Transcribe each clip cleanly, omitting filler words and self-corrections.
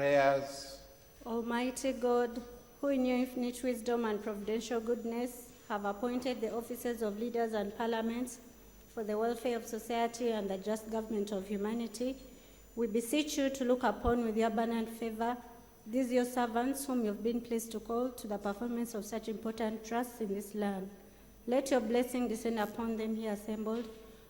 Prayers. Almighty God, who in your infinite wisdom and providential goodness have appointed the offices of leaders and parliaments for the welfare of society and the just government of humanity, we beseech you to look upon with your abundant favor these your servants whom you have been pleased to call to the performance of such important trusts in this land. Let your blessing descend upon them here assembled,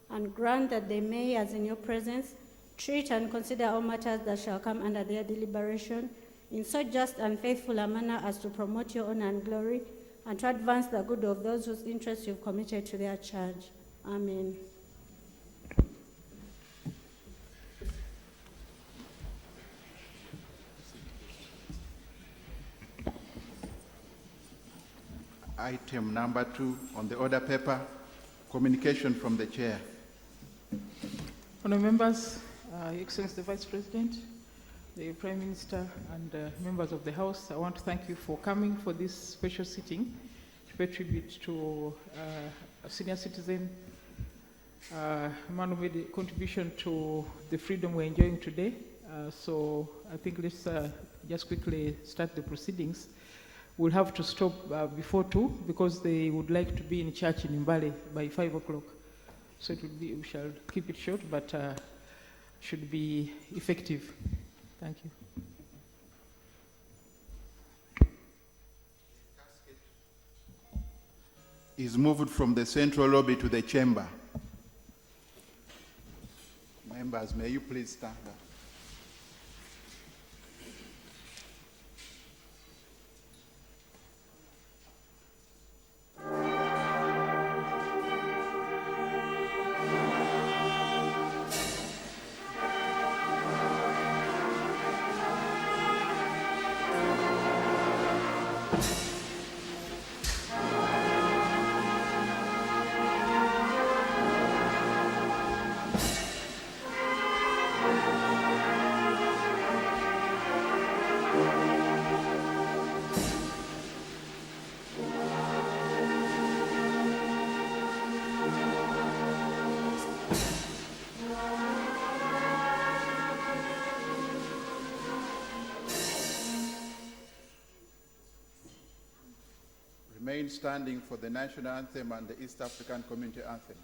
and grant that they may, as in your presence, treat and consider all matters that shall come under their deliberation in so just and faithful a manner as to promote your honor and glory, and to advance the good of those whose interests you've committed to their charge. Amen. Item number 2 on the order paper, communication from the chair. Honourable members, Your Excellency the Vice President, the Prime Minister, and members of the House, I want to thank you for coming for this special sitting to pay tribute to a senior citizen, a man who made a contribution to the freedom we're enjoying today. So I think let's just quickly start the proceedings. We'll have to stop before 2 because they would like to be in church in Mbale by 5 o'clock. So it will be, we shall keep it short, but should be effective. Thank you. Is moved from the central lobby to the chamber. Members, may you please stand up. Remain standing for the national anthem and the East African Community Anthem.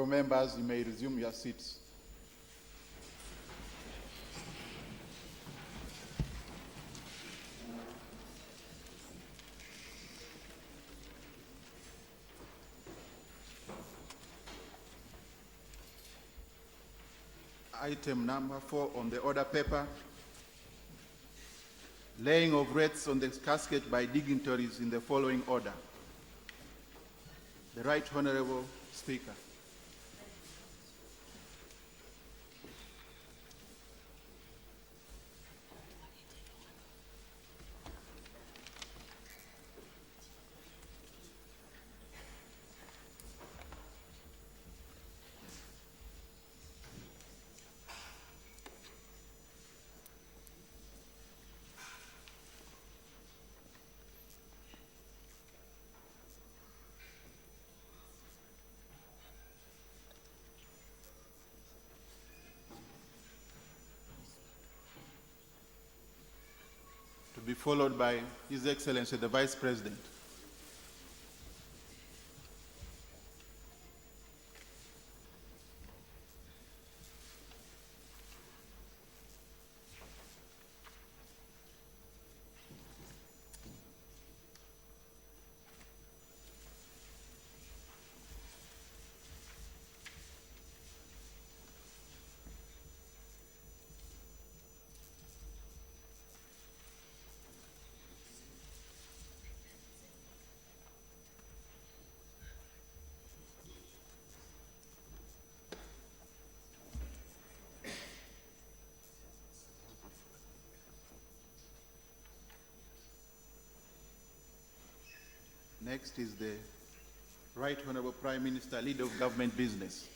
members, you may resume your seats. Item number 4 on the order paper, laying of wreaths on the casket by dignitaries in the following order. The Right Honorable Speaker. To be followed by His Excellency the Vice President. Next is the Right Honorable Prime Minister, Leader of Government Business.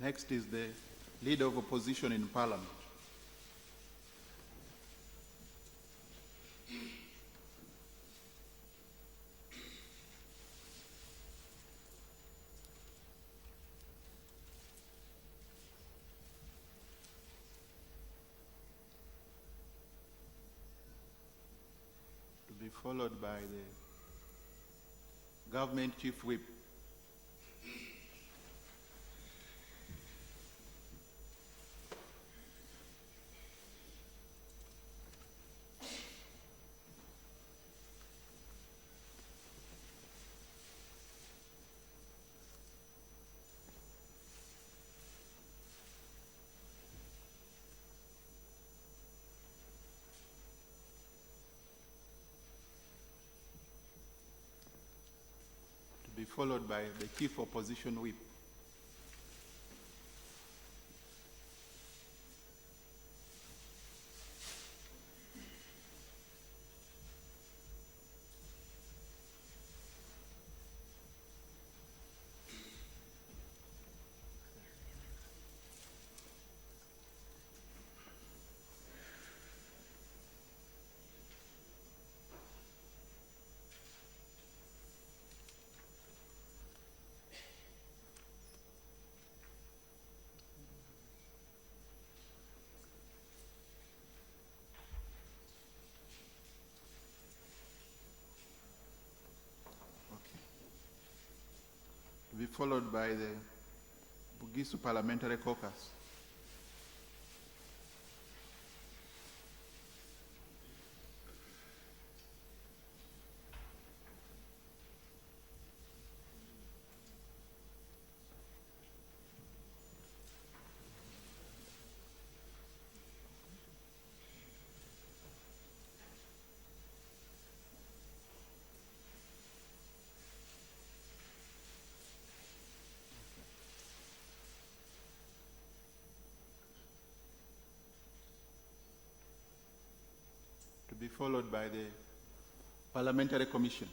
Next is the Leader of Opposition in Parliament. To be followed by the Government Chief Whip. Be followed by the Chief Opposition Whip. To be followed by the Bugisu Parliamentary Caucus. To be followed by the Parliamentary Commission.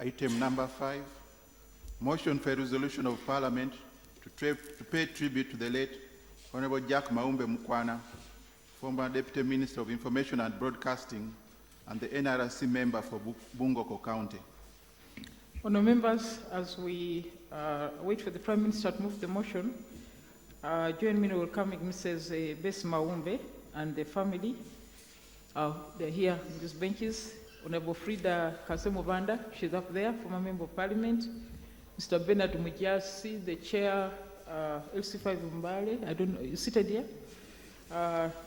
Item number 5, motion for a resolution of Parliament to pay tribute to the late Honorable Jack Maumbe Mukwana, former Deputy Minister of Information and Broadcasting and the NRC member for Bungoko County. Honourable members, as we wait for the Prime Minister to move the motion, join me in welcoming Mrs. Bess Maumbe and the family. They're here in these benches. Honourable Frida Kasemovanda, she's up there, former Member of Parliament. Mr. Bernard Mujasi, the Chair, LC5 Mbale, I don't know, you seated here.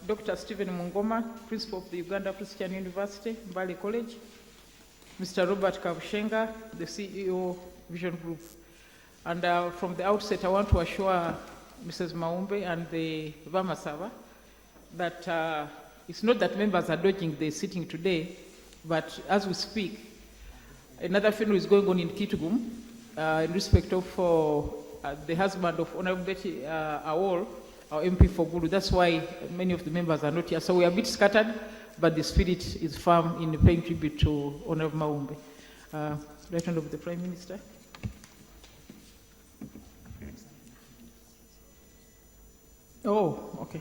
Dr. Stephen Mungoma, Principal of the Uganda Christian University, Mbale College. Mr. Robert Kabushenga, the CEO, Vision Group. And from the outset, I want to assure Mrs. Maumbe and the Vamasava that it's not that members are dodging the sitting today, but as we speak, another funeral is going on in Kitgum in respect of the husband of Honorable Betty Awol, our MP for Gulu. That's why many of the members are not here. So we are a bit scattered, but the spirit is firm in paying tribute to Honorable Maumbe. Right hand of the Prime Minister. Oh, okay.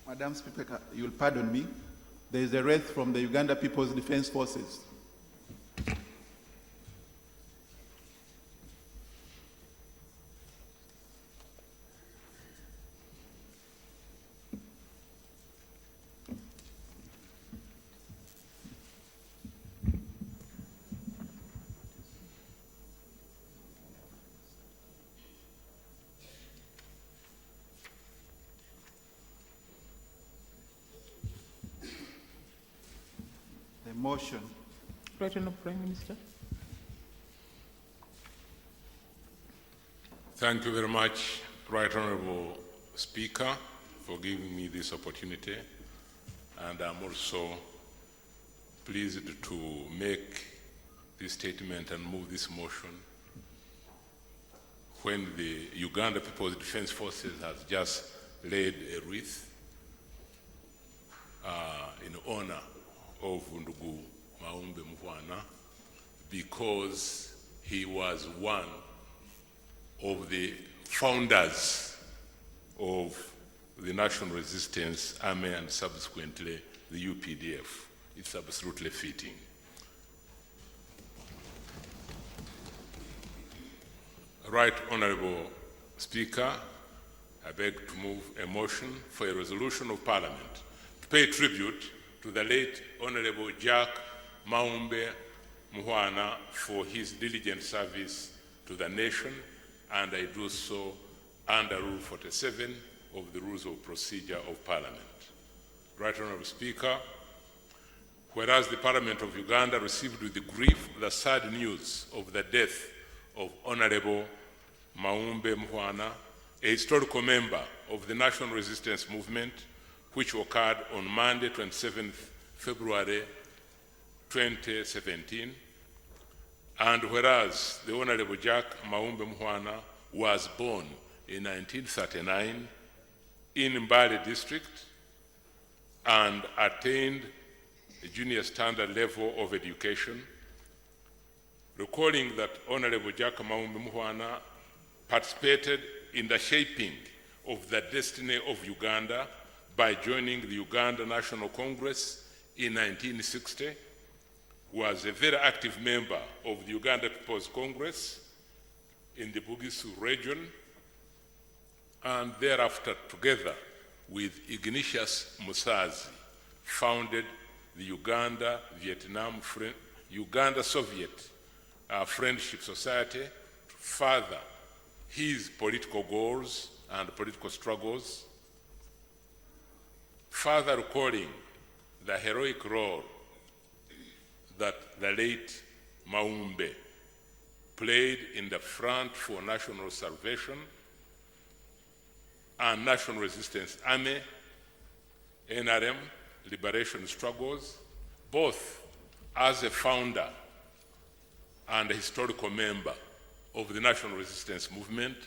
Madam Speaker, you'll pardon me. There is a wreath from the Uganda People's Defense Forces. Motion. Right hand of Prime Minister. Thank you very much, Right Honourable Speaker, for giving me this opportunity. And I'm also pleased to make this statement and move this motion when the Uganda People's Defense Forces has just laid a wreath in honor of Ndugu Maumbe Mukwana, because he was one of the founders of the National Resistance Army and subsequently the UPDF. It's absolutely fitting. Right Honourable Speaker, I beg to move a motion for a resolution of Parliament to pay tribute to the late Honorable Jack Maumbe Mukwana for his diligent service to the nation, and I do so under Rule 47 of the Rules of Procedure of Parliament. Right Honourable Speaker, whereas the Parliament of Uganda received with grief the sad news of the death of Honorable Maumbe Mukwana, a historical member of the National Resistance Movement, which occurred on Monday, 27th February 2017. And whereas the Honorable Jack Maumbe Mukwana was born in 1939 in Mbale District and attained a junior standard level of education, recalling that Honorable Jack Maumbe Mukwana participated in the shaping of the destiny of Uganda by joining the Uganda National Congress in 1960, was a very active member of the Uganda People's Congress in the Bugisu region, and thereafter, together with Ignatius Musazi, founded the Uganda-Soviet Friendship Society to further his political goals and political struggles, further recalling the heroic role that the late Maumbe played in the front for national salvation and National Resistance Army, NRM, liberation struggles, both as a founder and a historical member of the National Resistance Movement,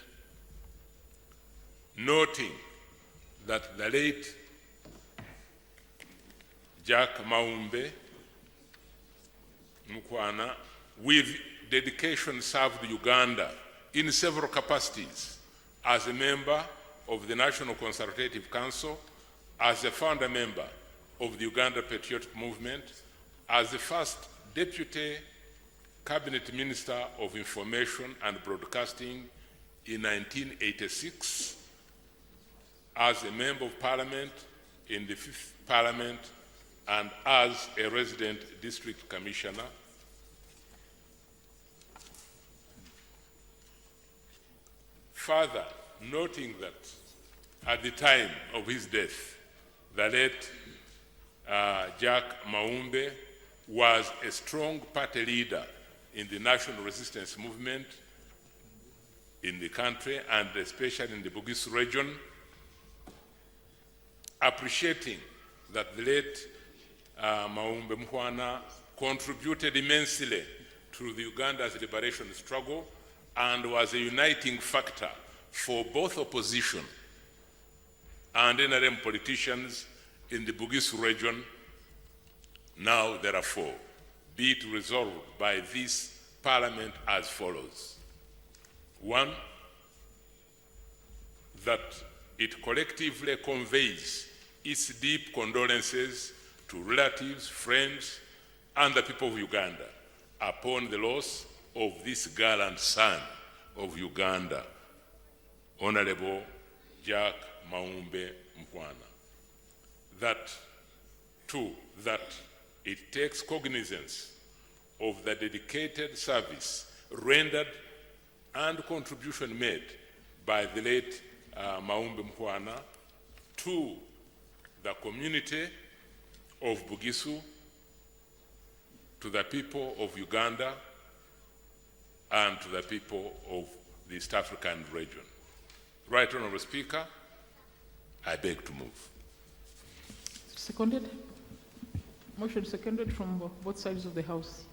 noting that the late Jack Maumbe Mukwana, with dedication, served Uganda in several capacities as a member of the National Consultative Council, as a founder member of the Uganda Patriotic Movement, as the first Deputy Cabinet Minister of Information and Broadcasting in 1986, as a Member of Parliament in the 5th Parliament, and as a resident District Commissioner. Further, noting that at the time of his death, the late Jack Maumbe was a strong party leader in the national resistance movement in the country, and especially in the Bugisu region, appreciating that the late Maumbe Mkwana contributed immensely to the Uganda's liberation struggle and was a uniting factor for both opposition and NRM politicians in the Bugisu region. Now, therefore, be it resolved by this Parliament as follows. 1, that it collectively conveys its deep condolences to relatives, friends, and the people of Uganda upon the loss of this gallant son of Uganda, Honorable Jack Maumbe Mkwana. That, 2, that it takes cognizance of the dedicated service rendered and contribution made by the late Maumbe Mkwana to the community of Bugisu, to the people of Uganda, and to the people of the East African region. Right Honourable Speaker, I beg to move. Seconded. Motion seconded from both sides of the House.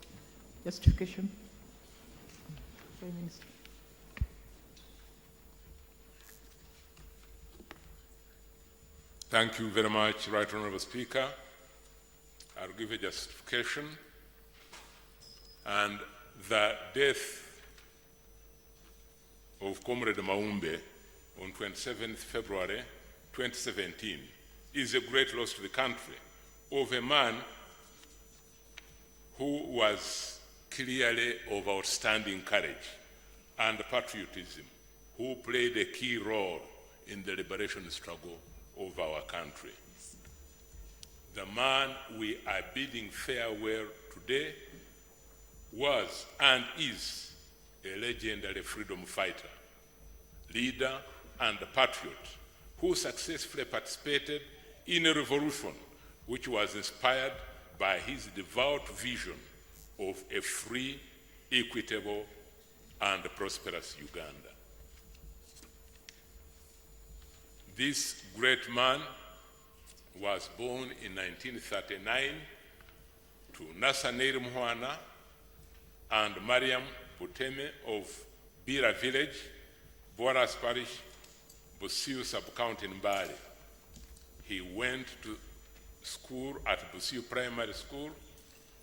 Justification. Prime Minister. Thank you very much, Right Honourable Speaker. I'll give a justification. And the death of Comrade Maumbe on 27th February 2017 is a great loss to the country of a man who was clearly of outstanding courage and patriotism, who played a key role in the liberation struggle of our country. The man we are bidding farewell today was and is a legendary freedom fighter, leader, and patriot who successfully participated in a revolution which was inspired by his devout vision of a free, equitable, and prosperous Uganda. This great man was born in 1939 to Nasaneir Mwana and Mariam Buteme of Bira Village, Boras Parish, Busiu Sub-County in Mbale. He went to school at Busiu Primary School,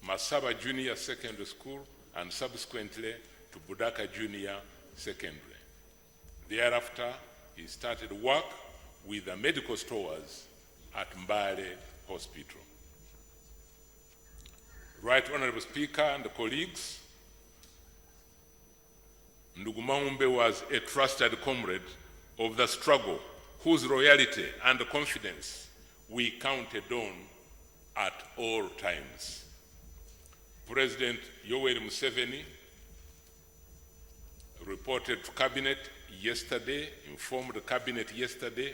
Masaba Junior Secondary School, and subsequently to Budaka Junior Secondary. Thereafter, he started work with the medical stores at Mbale Hospital. Right Honourable Speaker and colleagues, Ndugu Maumbe was a trusted comrade of the struggle whose loyalty and confidence we counted on at all times. President Yoweri Museveni reported to Cabinet yesterday, informed the Cabinet yesterday,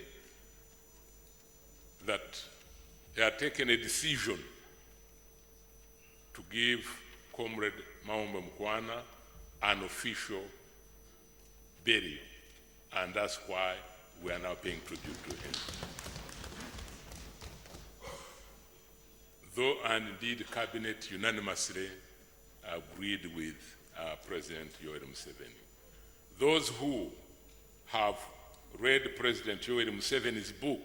that he had taken a decision to give Comrade Maumbe Mkwana an official burial, and that's why we are now paying tribute to him. Though, and indeed, Cabinet unanimously agreed with President Yoweri Museveni. Those who have read President Yoweri Museveni's book,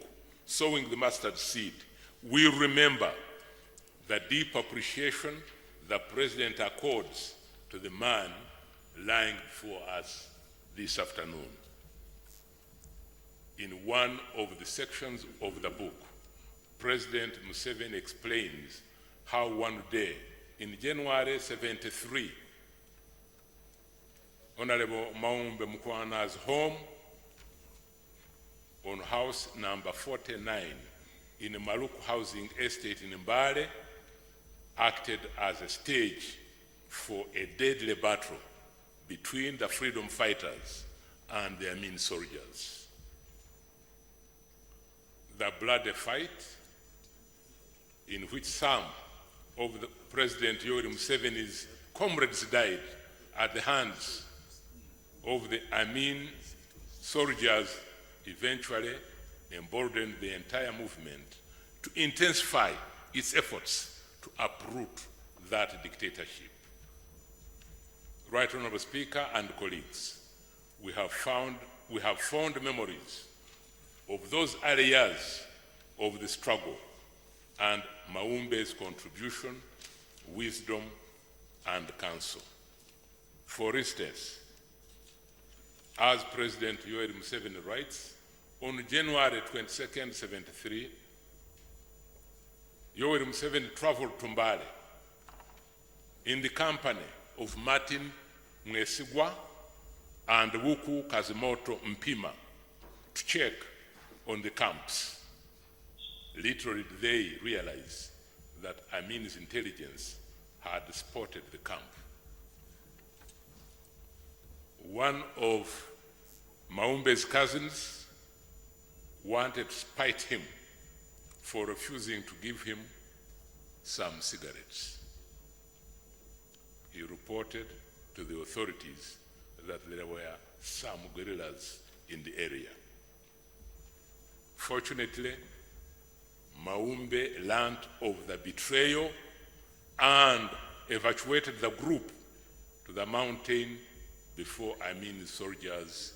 Sowing the Mustard Seed, will remember the deep appreciation the President accords to the man lying before us this afternoon. In one of the sections of the book, President Museveni explains how one day in January 73, Honorable Maumbe Mukwana's home on house number 49 in Maluku Housing Estate in Mbale acted as a stage for a deadly battle between the freedom fighters and the Amin soldiers. The bloody fight, in which some of the President Yoweri Museveni's comrades died at the hands of the Amin soldiers, eventually emboldened the entire movement to intensify its efforts to uproot that dictatorship. Right Honorable Speaker and colleagues, we have fond memories of those early years of the struggle and Maumbe's contribution, wisdom, and counsel. For instance, as President Yoweri Museveni writes, on January 22nd, 73, Yoweri Museveni traveled to Mbale in the company of Martin Mwesigwa and Wuku Kazimoto Mpima to check on the camps. Little did they realize that Amin's intelligence had spotted the camp. One of Maumbe's cousins wanted to spite him for refusing to give him some cigarettes. He reported to the authorities that there were some guerrillas in the area. Fortunately, Maumbe learned of the betrayal and evacuated the group to the mountain before Amin's soldiers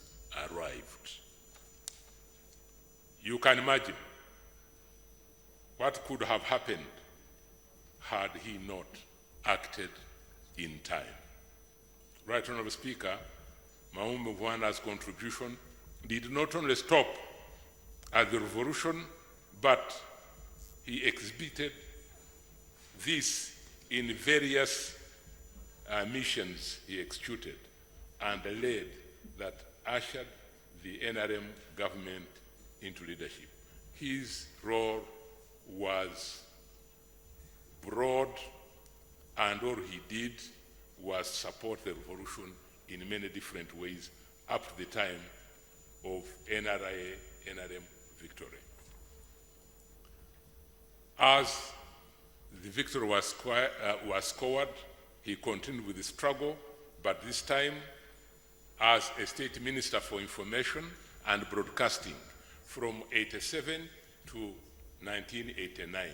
arrived. You can imagine what could have happened had he not acted in time. Right Honorable Speaker, Maumbe Mvana's contribution did not only stop at the revolution, but he exhibited this in various missions he executed and led that ushered the NRM government into leadership. His role was broad, and all he did was support the revolution in many different ways up to the time of NRM victory. As the victory was scored, he continued with the struggle, but this time as a state minister for information and broadcasting from 87 to 1989.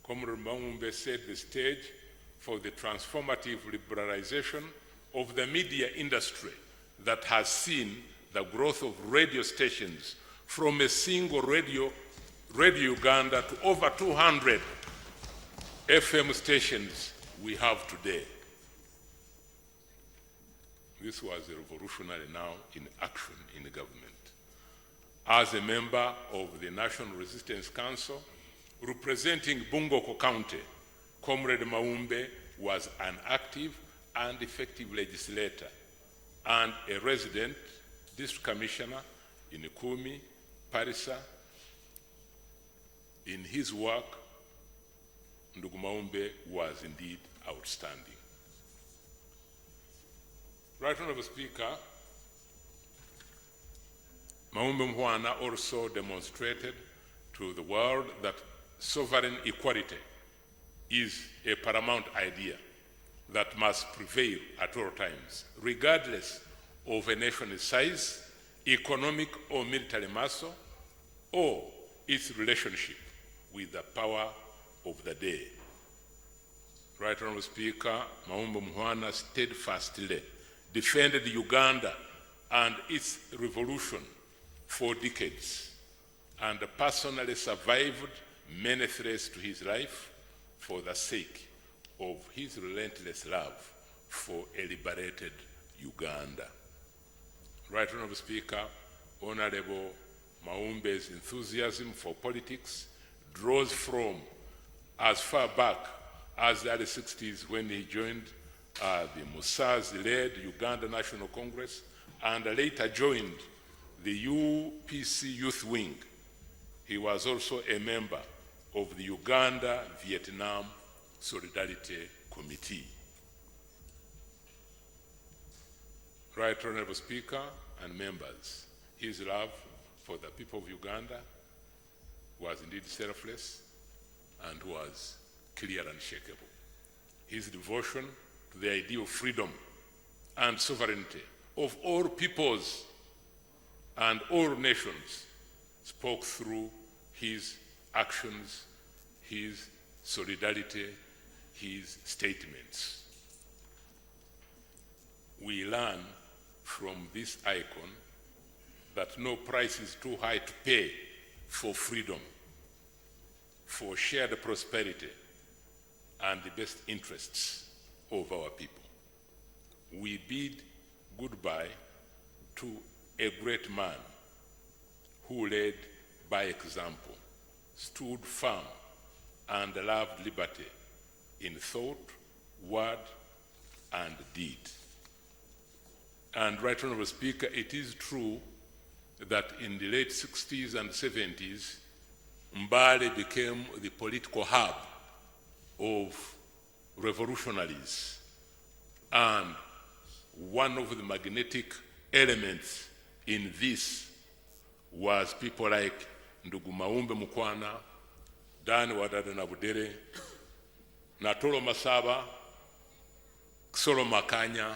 Comrade Maumbe set the stage for the transformative liberalization of the media industry that has seen the growth of radio stations from a single Radio Uganda to over 200 FM stations we have today. This was a revolutionary now in action in the government. As a member of the National Resistance Council, representing Bungoko County, Comrade Maumbe was an active and effective legislator and a resident district commissioner in Kumi, Parisa. In his work, Ndugu Maumbe was indeed outstanding. Right Honorable Speaker, Maumbe Mvana also demonstrated to the world that sovereign equality is a paramount idea that must prevail at all times, regardless of a nation's size, economic or military muscle, or its relationship with the power of the day. Right Honorable Speaker, Maumbe Mvana steadfastly defended Uganda and its revolution for decades, and personally survived many threats to his life for the sake of his relentless love for a liberated Uganda. Right Honorable Speaker, Honorable Maumbe's enthusiasm for politics draws from as far back as the early 60s when he joined the Musazi-led Uganda National Congress and later joined the UPC Youth Wing. He was also a member of the Uganda-Vietnam Solidarity Committee. Right Honorable Speaker and members, his love for the people of Uganda was indeed selfless and was clear and unshakable. His devotion to the idea of freedom and sovereignty of all peoples and all nations spoke through his actions, his solidarity, his statements. We learn from this icon that no price is too high to pay for freedom, for shared prosperity, and the best interests of our people. We bid goodbye to a great man who led by example, stood firm, and loved liberty in thought, word, and deed. And Right Honorable Speaker, it is true that in the late 60s and 70s, Mbale became the political hub of revolutionaries. And one of the magnetic elements in this was people like Ndugu Maumbe Mukwana, Dan Wadada Nabudere, Natolo Masaba, Solo Makanya,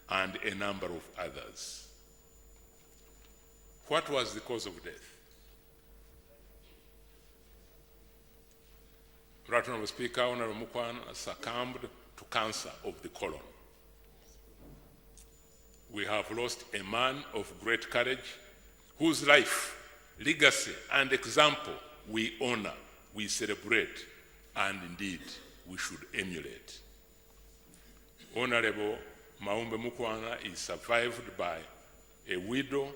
and a number of others. What was the cause of death? Right Honorable Speaker, Honorable Mukwana succumbed to cancer of the colon. We have lost a man of great courage whose life, legacy, and example we honor, we celebrate, and indeed we should emulate. Honorable Maumbe Mukwana is survived by a widow,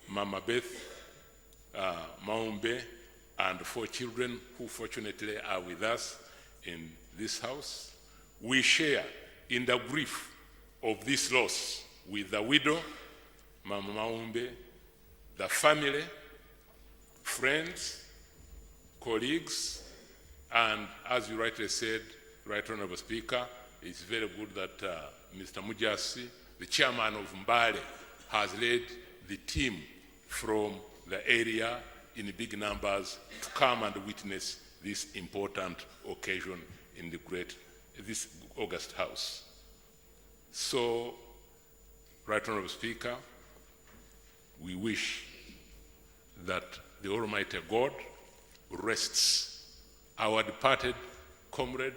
Mama Beth Maumbe, and 4 children who fortunately are with us in this house. We share in the grief of this loss with the widow, Mama Maumbe, the family, friends, colleagues, and as you rightly said, Right Honorable Speaker, it's very good that Mr. Mujasi, the chairman of Mbale, has led the team from the area in big numbers to come and witness this important occasion in this August House. So, Right Honorable Speaker, we wish that the Almighty God rests our departed comrade,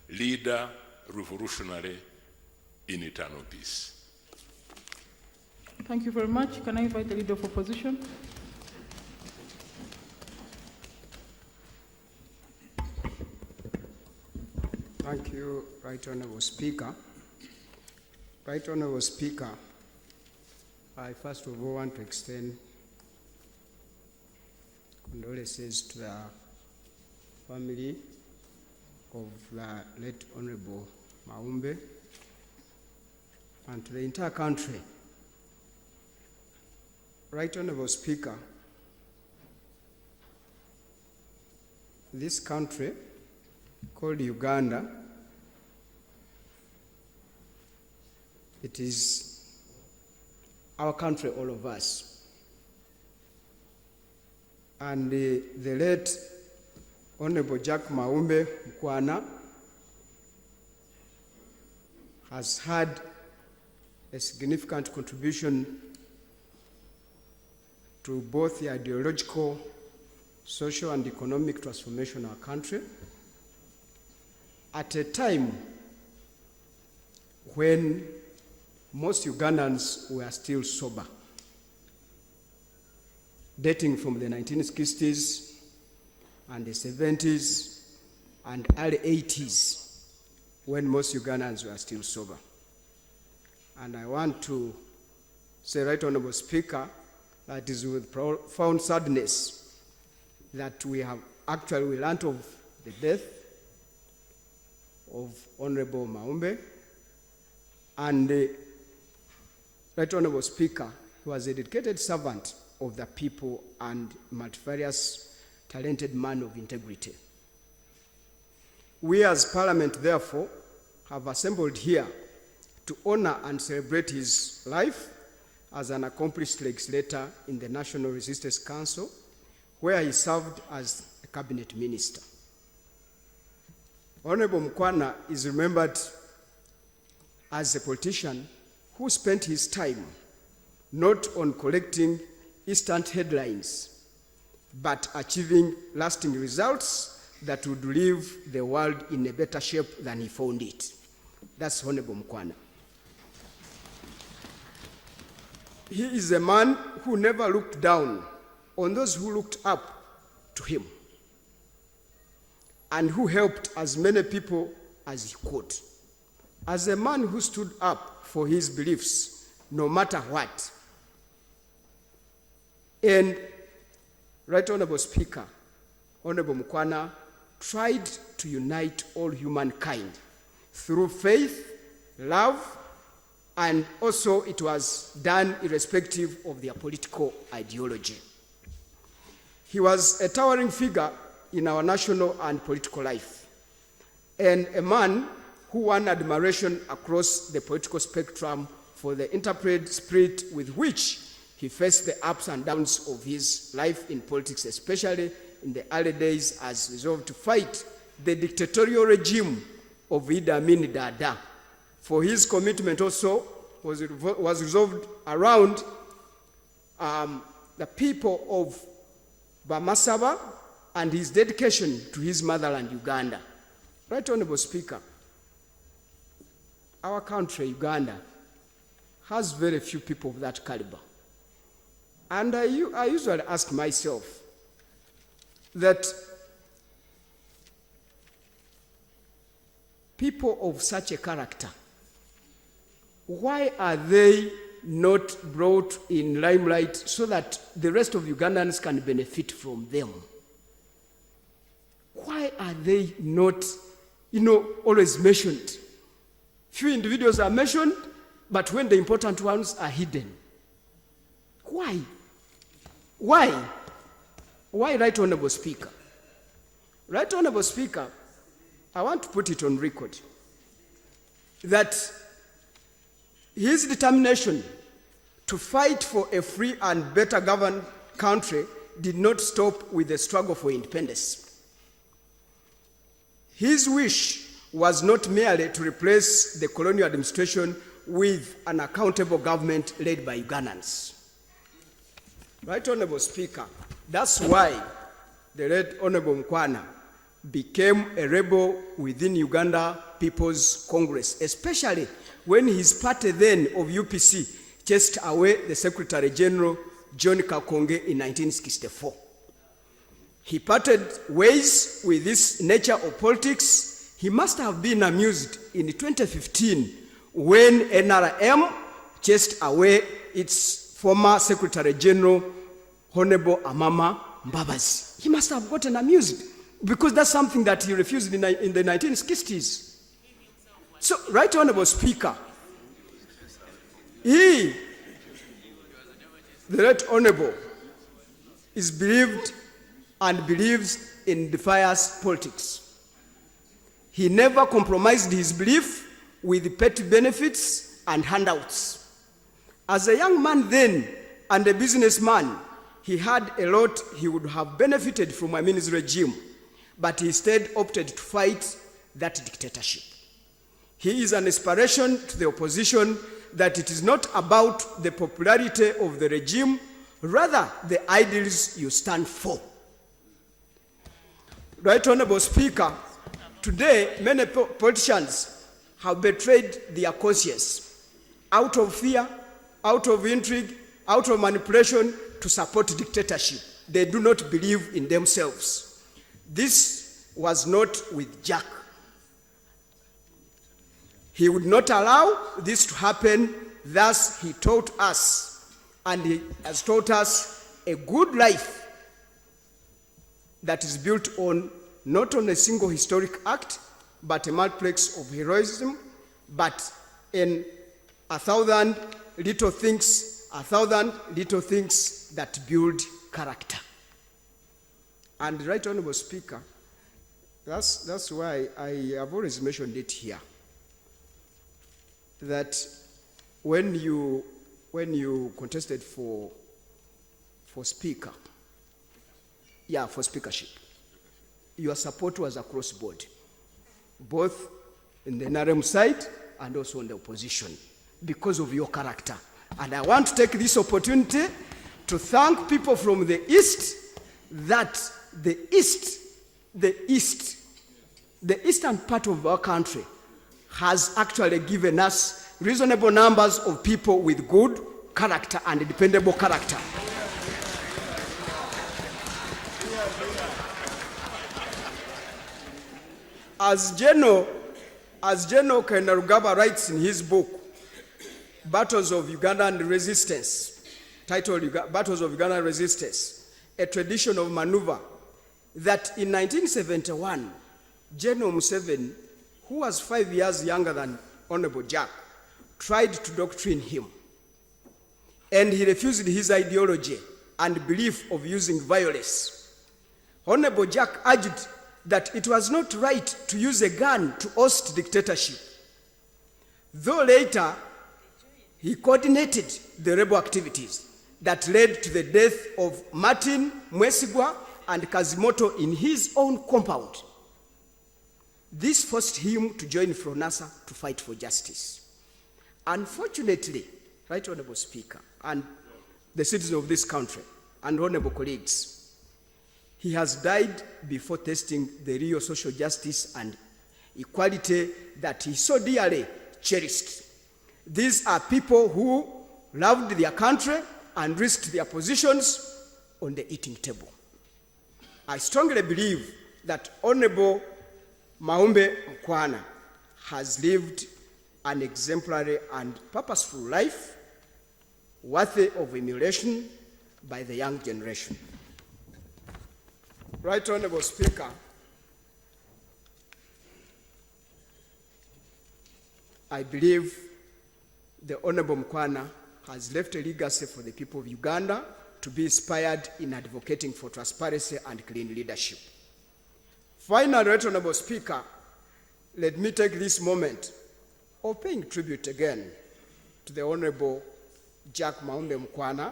leader, revolutionary in eternal peace. Thank you very much. Can I invite the Leader of Opposition? Thank you, Right Honorable Speaker. Right Honorable Speaker, I first of all want to extend condolences to the family of the late Honorable Maumbe and to the entire country. Right Honorable Speaker, this country called Uganda, it is our country, all of us. And the late Honorable Jack Maumbe Mukwana has had a significant contribution to both the ideological, social, and economic transformation of our country at a time when most Ugandans were still sober, dating from the 1960s and the 70s and early 80s. when most Ugandans were still sober. And I want to say, Right Honorable Speaker, that it is with profound sadness that we learned of the death of Honorable Maumbe. And Right Honorable Speaker, he was a dedicated servant of the people and multifarious, talented man of integrity. We as Parliament, therefore, have assembled here to honor and celebrate his life as an accomplished legislator in the National Resistance Council, where he served as a cabinet minister. Honorable Mukwana is remembered as a politician who spent his time not on collecting instant headlines, but achieving lasting results that would leave the world in a better shape than he found it. That's Honorable Mukwana. He is a man who never looked down on those who looked up to him, and who helped as many people as he could. As a man who stood up for his beliefs, no matter what. And Right Honorable Speaker, Honorable Mukwana tried to unite all humankind through faith, love, and also it was done irrespective of their political ideology. He was a towering figure in our national and political life, and a man who won admiration across the political spectrum for the interplay spirit with which he faced the ups and downs of his life in politics, especially in the early days, as resolved to fight the dictatorial regime of Idi Amin Dada. For his commitment also was resolved around the people of Bamasaba and his dedication to his motherland, Uganda. Right Honorable Speaker, our country, Uganda, has very few people of that caliber. And I usually ask myself that people of such a character, why are they not brought in limelight so that the rest of Ugandans can benefit from them? Why are they not, always mentioned? Few individuals are mentioned, but when the important ones are hidden. Why? Why? Why, Right Honorable Speaker? Right Honorable Speaker, I want to put it on record that his determination to fight for a free and better governed country did not stop with the struggle for independence. His wish was not merely to replace the colonial administration with an accountable government led by Ugandans. Right Honorable Speaker, that's why the late Honorable Mukwana became a rebel within Uganda People's Congress, especially when his party then of UPC chased away the Secretary General John Kakonge in 1964. He parted ways with this nature of politics. He must have been amused in 2015 when NRM chased away its former Secretary General, Honorable Amama Mbabazi. He must have gotten amused because that's something that he refused in the 1960s. So, Right Honorable Speaker, the Right Honorable, is believed and believes in defiance politics. He never compromised his belief with petty benefits and handouts. As a young man then and a businessman, he had a lot he would have benefited from Amin's regime, but he instead opted to fight that dictatorship. He is an inspiration to the opposition that it is not about the popularity of the regime, rather the ideals you stand for. Right Honorable Speaker, today many politicians have betrayed their conscience out of fear, out of intrigue, out of manipulation to support dictatorship. They do not believe in themselves. This was not with Jack. He would not allow this to happen. Thus, he taught us, and he has taught us a good life that is built on not on a single historic act, but a multiplex of heroism, but in 1,000 little things, 1,000 little things that build character. And Right Honorable Speaker, that's why I have always mentioned it here, that when you contested for speaker, for speakership, your support was across board, both in the NRM side and also on the opposition, because of your character. And I want to take this opportunity to thank people from the East, that the eastern part of our country has actually given us reasonable numbers of people with good character and dependable character. As General Kainerugaba writes in his book, Battles of Ugandan Resistance, titled Battles of Ugandan Resistance, a tradition of maneuver, that in 1971, General Museveni, who was 5 years younger than Honorable Jack, tried to doctrine him. And he refused his ideology and belief of using violence. Honorable Jack urged that it was not right to use a gun to oust dictatorship. Though later, he coordinated the rebel activities that led to the death of Martin Mwesigwa and Kazimoto in his own compound. This forced him to join Fronasa to fight for justice. Unfortunately, Right Honorable Speaker, and the citizens of this country, and honorable colleagues, he has died before tasting the real social justice and equality that he so dearly cherished. These are people who loved their country and risked their positions on the eating table. I strongly believe that Honorable Maumbe Mkwana has lived an exemplary and purposeful life worthy of emulation by the young generation. Right Honorable Speaker, I believe the Honorable Mkwana has left a legacy for the people of Uganda to be inspired in advocating for transparency and clean leadership. Finally, Right Honorable Speaker, let me take this moment of paying tribute again to the Honorable Jack Maumbe Mkwana,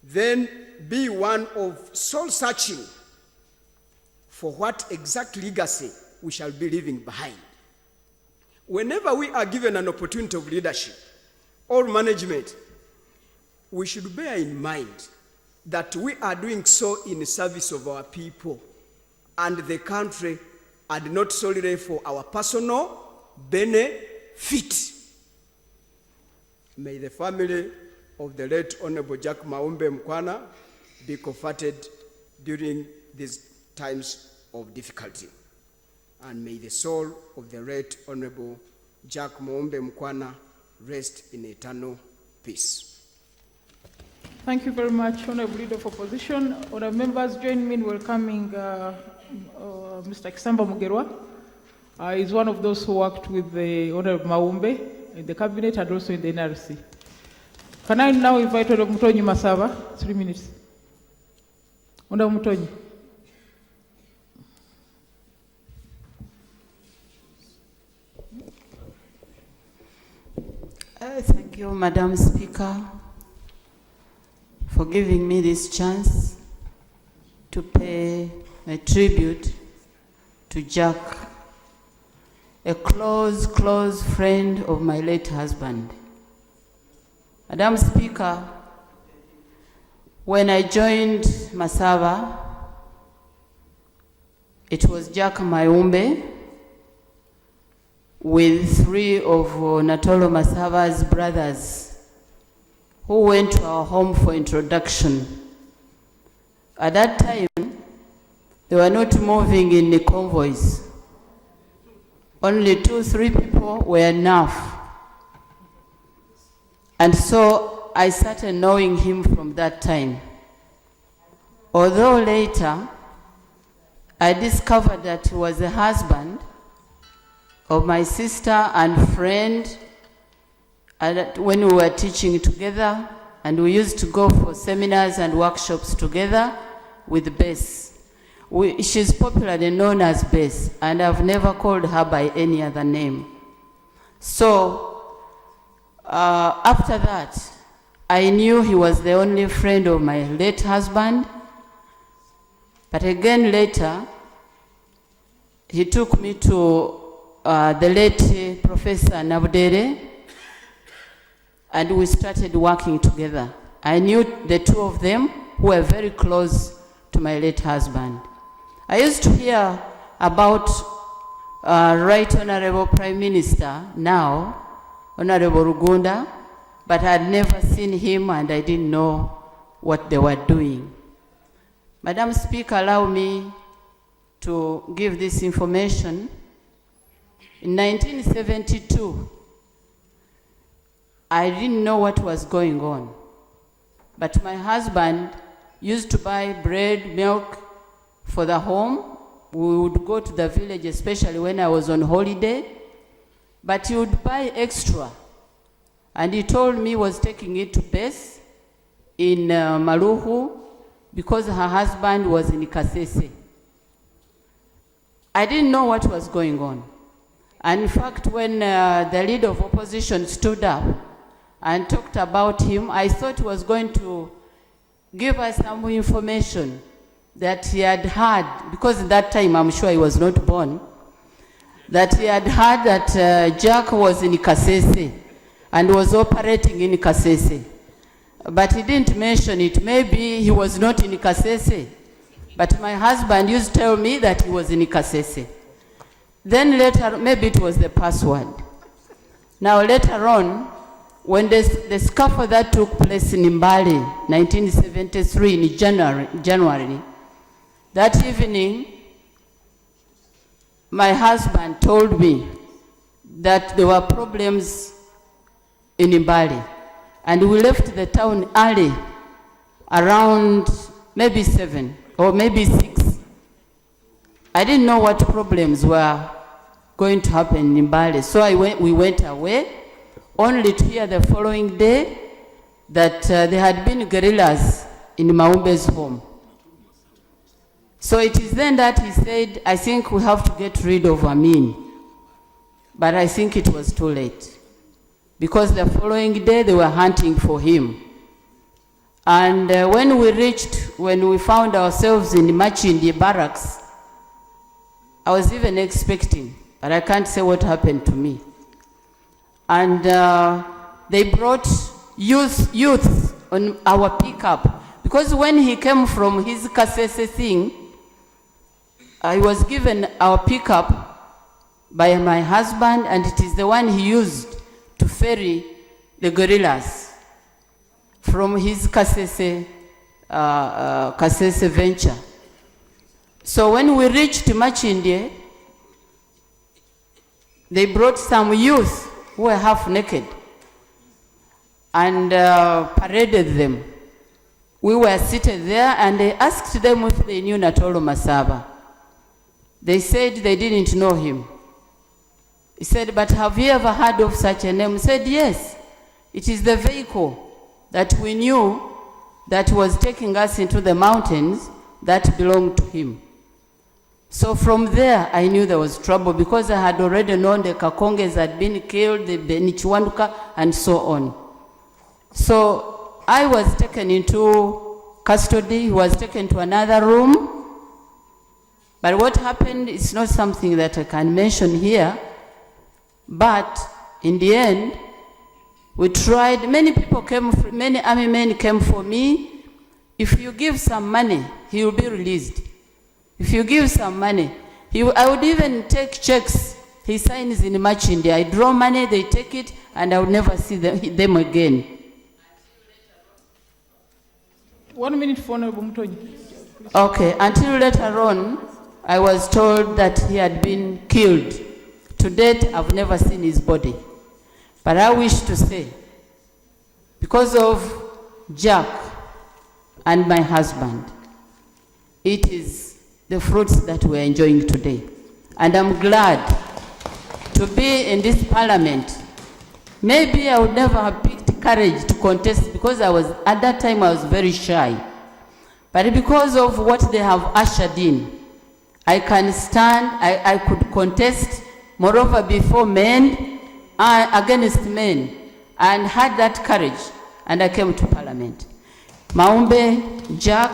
then be one of soul-searching for what exact legacy we shall be leaving behind. Whenever we are given an opportunity of leadership or management, we should bear in mind that we are doing so in service of our people and the country, and not solely for our personal benefit. May the family of the late Honorable Jack Maumbe Mkwana be comforted during these times of difficulty. And may the soul of the late Honorable Jack Maumbe Mkwana rest in eternal peace. Thank you very much, Honorable Leader of Opposition. Honorable members, join me in welcoming Mr. Kisamba Mugerwa. He's one of those who worked with the Honorable Maumbe in the cabinet and also in the NRC. Can I now invite Honorable Mutonyi Masaba? 3 minutes. Honorable Mutonyi. Thank you, Madam Speaker, for giving me this chance to pay a tribute to Jack, a close friend of my late husband. Madam Speaker, when I joined Masaba, it was Jack Maumbe with 3 of Natolo Masaba's brothers who went to our home for introduction. At that time, they were not moving in the convoys. only 2-3 people were enough. And so I started knowing him from that time. Although later, I discovered that he was the husband of my sister and friend, and that when we were teaching together, and we used to go for seminars and workshops together with Bess. She's popularly known as Bess, and I've never called her by any other name. So, after that, I knew he was the only friend of my late husband. But again later, he took me to the late Professor Nabudere, and we started working together. I knew the two of them who were very close to my late husband. I used to hear about Right Honorable Prime Minister, now Honorable Rugunda, but I had never seen him and I didn't know what they were doing. Madam Speaker, allow me to give this information. In 1972, I didn't know what was going on, but my husband used to buy bread, milk for the home. We would go to the village, especially when I was on holiday, but he would buy extra. And he told me he was taking it to Bess in Maruhu because her husband was in Kasese. I didn't know what was going on. And in fact, when the leader of opposition stood up and talked about him, I thought he was going to give us some information that he had heard, because at that time I'm sure he was not born, that he had heard that Jack was in Kasese and was operating in Kasese. But he didn't mention it. Maybe he was not in Kasese. But my husband used to tell me that he was in Kasese. Then later, maybe it was the password. Now later on, when the scuffle that took place in Mbale, 1973, in January, that evening, my husband told me that there were problems in Mbale. And we left the town early, around maybe 7 or maybe 6. I didn't know what problems were going to happen in Mbale. So we went away, only to hear the following day that there had been guerrillas in Maumbe's home. So it is then that he said, I think we have to get rid of Amin. But I think it was too late, because the following day they were hunting for him. And when we found ourselves in Machindi barracks, I was even expecting, but I can't say what happened to me. And they brought youth on our pickup, because when he came from his Kasese thing, he was given our pickup by my husband, and it is the one he used to ferry the guerrillas from his Kasese venture. So when we reached Machindi, they brought some youth who were half naked and paraded them. We were seated there, and they asked them if they knew Natolo Masaba. They said they didn't know him. He said, but have you ever heard of such a name? He said, yes. It is the vehicle that we knew that was taking us into the mountains that belonged to him. So from there, I knew there was trouble, because I had already known the Kakonges had been killed, the Benichwanduka, and so on. So I was taken into custody. He was taken to another room. But what happened is not something that I can mention here. But in the end, we tried. Many people many army men came for me. If you give some money, he will be released. If you give some money, I would even take checks. He signs in Machindi. I draw money, they take it, and I would never see them again. 1 minute for Honorable Mutonyi. Okay, until later on, I was told that he had been killed To date, I've never seen his body. But I wish to say, because of Jack and my husband, it is the fruits that we're enjoying today. And I'm glad to be in this parliament. Maybe I would never have picked courage to contest because at that time I was very shy. But because of what they have ushered in, I can stand, I could contest, moreover before men, against men, and had that courage, and I came to parliament. Maumbe, Jack,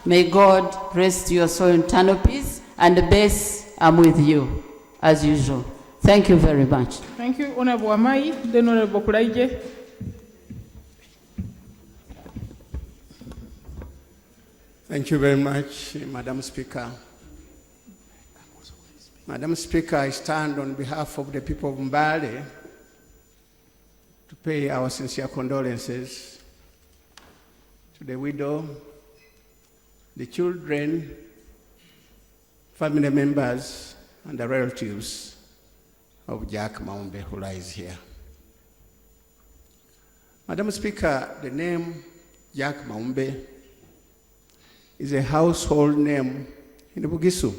may God rest your soul in eternal peace, and the best, I'm with you, as usual. Thank you very much. Thank you, Honorable Amai. Then Honorable Kulaije. Thank you very much, Madam Speaker. Madam Speaker, I stand on behalf of the people of Mbale to pay our sincere condolences to the widow, the children, family members, and the relatives of Jack Maumbe, who lies here. Madam Speaker, the name Jack Maumbe is a household name in Bugisu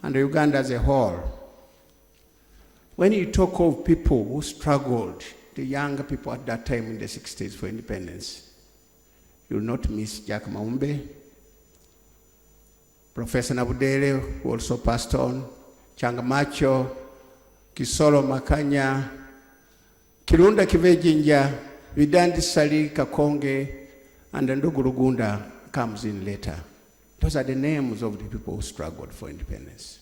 and Uganda as a whole. When you talk of people who struggled, the younger people at that time in the 60s for independence, you will not miss Jack Maumbe, Professor Nabudele, who also passed on, Changamacho, Kisolo Makanya, Kirunda Kivejinja, Vidandi Sali Kakonge, and Ndugu Rugunda comes in later. Those are the names of the people who struggled for independence.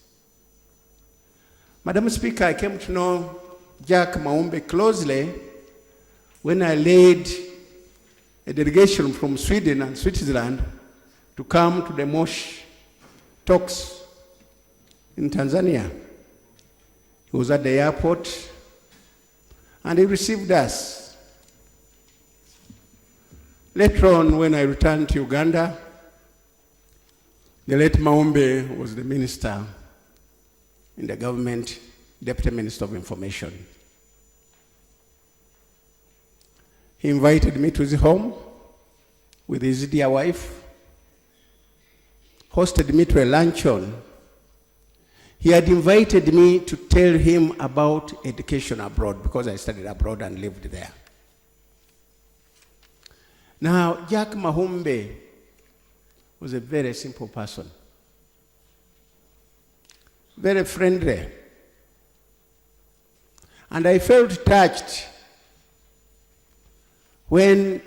Madam Speaker, I came to know Jack Maumbe closely when I led a delegation from Sweden and Switzerland to come to the Mosh talks in Tanzania. He was at the airport and he received us. Later on, when I returned to Uganda, the late Maumbe was the minister in the government, Deputy Minister of Information. He invited me to his home with his dear wife, hosted me to a luncheon. He had invited me to tell him about education abroad because I studied abroad and lived there. Now, Jack Maumbe was a very simple person, very friendly. And I felt touched when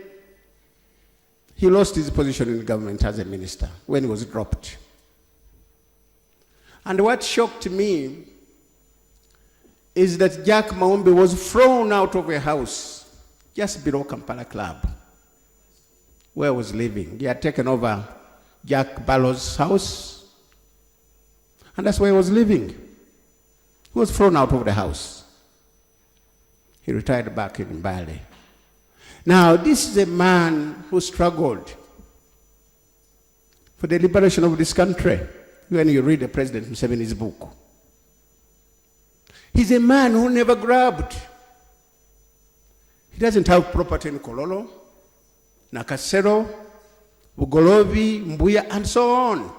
he lost his position in the government as a minister, when he was dropped. And what shocked me is that Jack Maumbe was thrown out of a house just below Kampala Club, where I was living. He had taken over Jack Ballow's house, and that's where he was living. He was thrown out of the house. He retired back in Mbale. Now, this is a man who struggled for the liberation of this country. When you read the President Museveni's book, he's a man who never grabbed. He doesn't have property in Kololo, Nakasero, Bugolobi, Mbuya, and so on.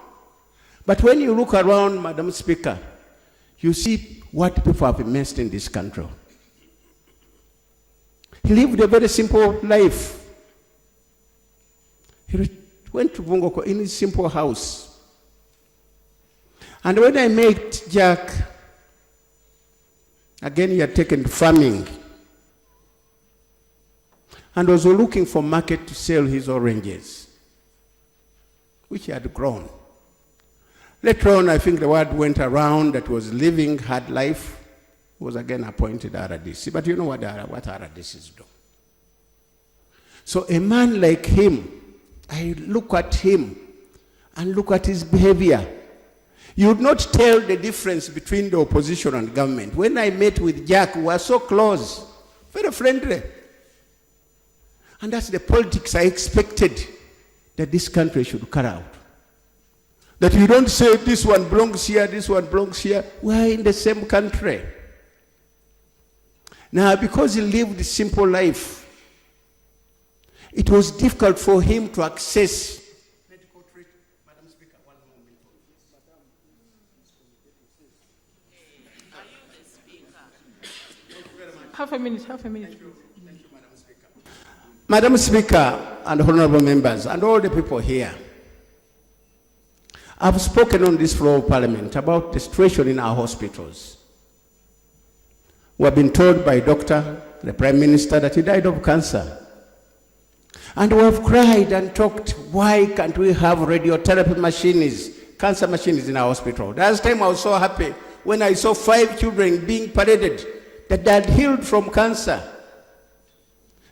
But when you look around, Madam Speaker, you see what people have amassed in this country. He lived a very simple life. He went to Bungoko in his simple house. And when I met Jack, again he had taken to farming and was looking for market to sell his oranges, which he had grown. Later on, I think the word went around that he was living hard life. He was again appointed RDC. But you know what RDCs do. So a man like him, I look at him and look at his behavior. You would not tell the difference between the opposition and government. When I met with Jack, we were so close, very friendly. And that's the politics I expected that this country should carry out. That you don't say this one belongs here, this one belongs here. We are in the same country. Now, because he lived a simple life, it was difficult for him to access medical treatment. Madam Speaker, one moment. Half a minute. Thank you, Madam Speaker. Madam Speaker and honorable members and all the people here, I've spoken on this floor of Parliament about the situation in our hospitals. We have been told by the Prime Minister, that he died of cancer. And we have cried and talked, why can't we have radiotherapy machines, cancer machines in our hospital? Last time I was so happy when I saw 5 children being paraded that they had healed from cancer.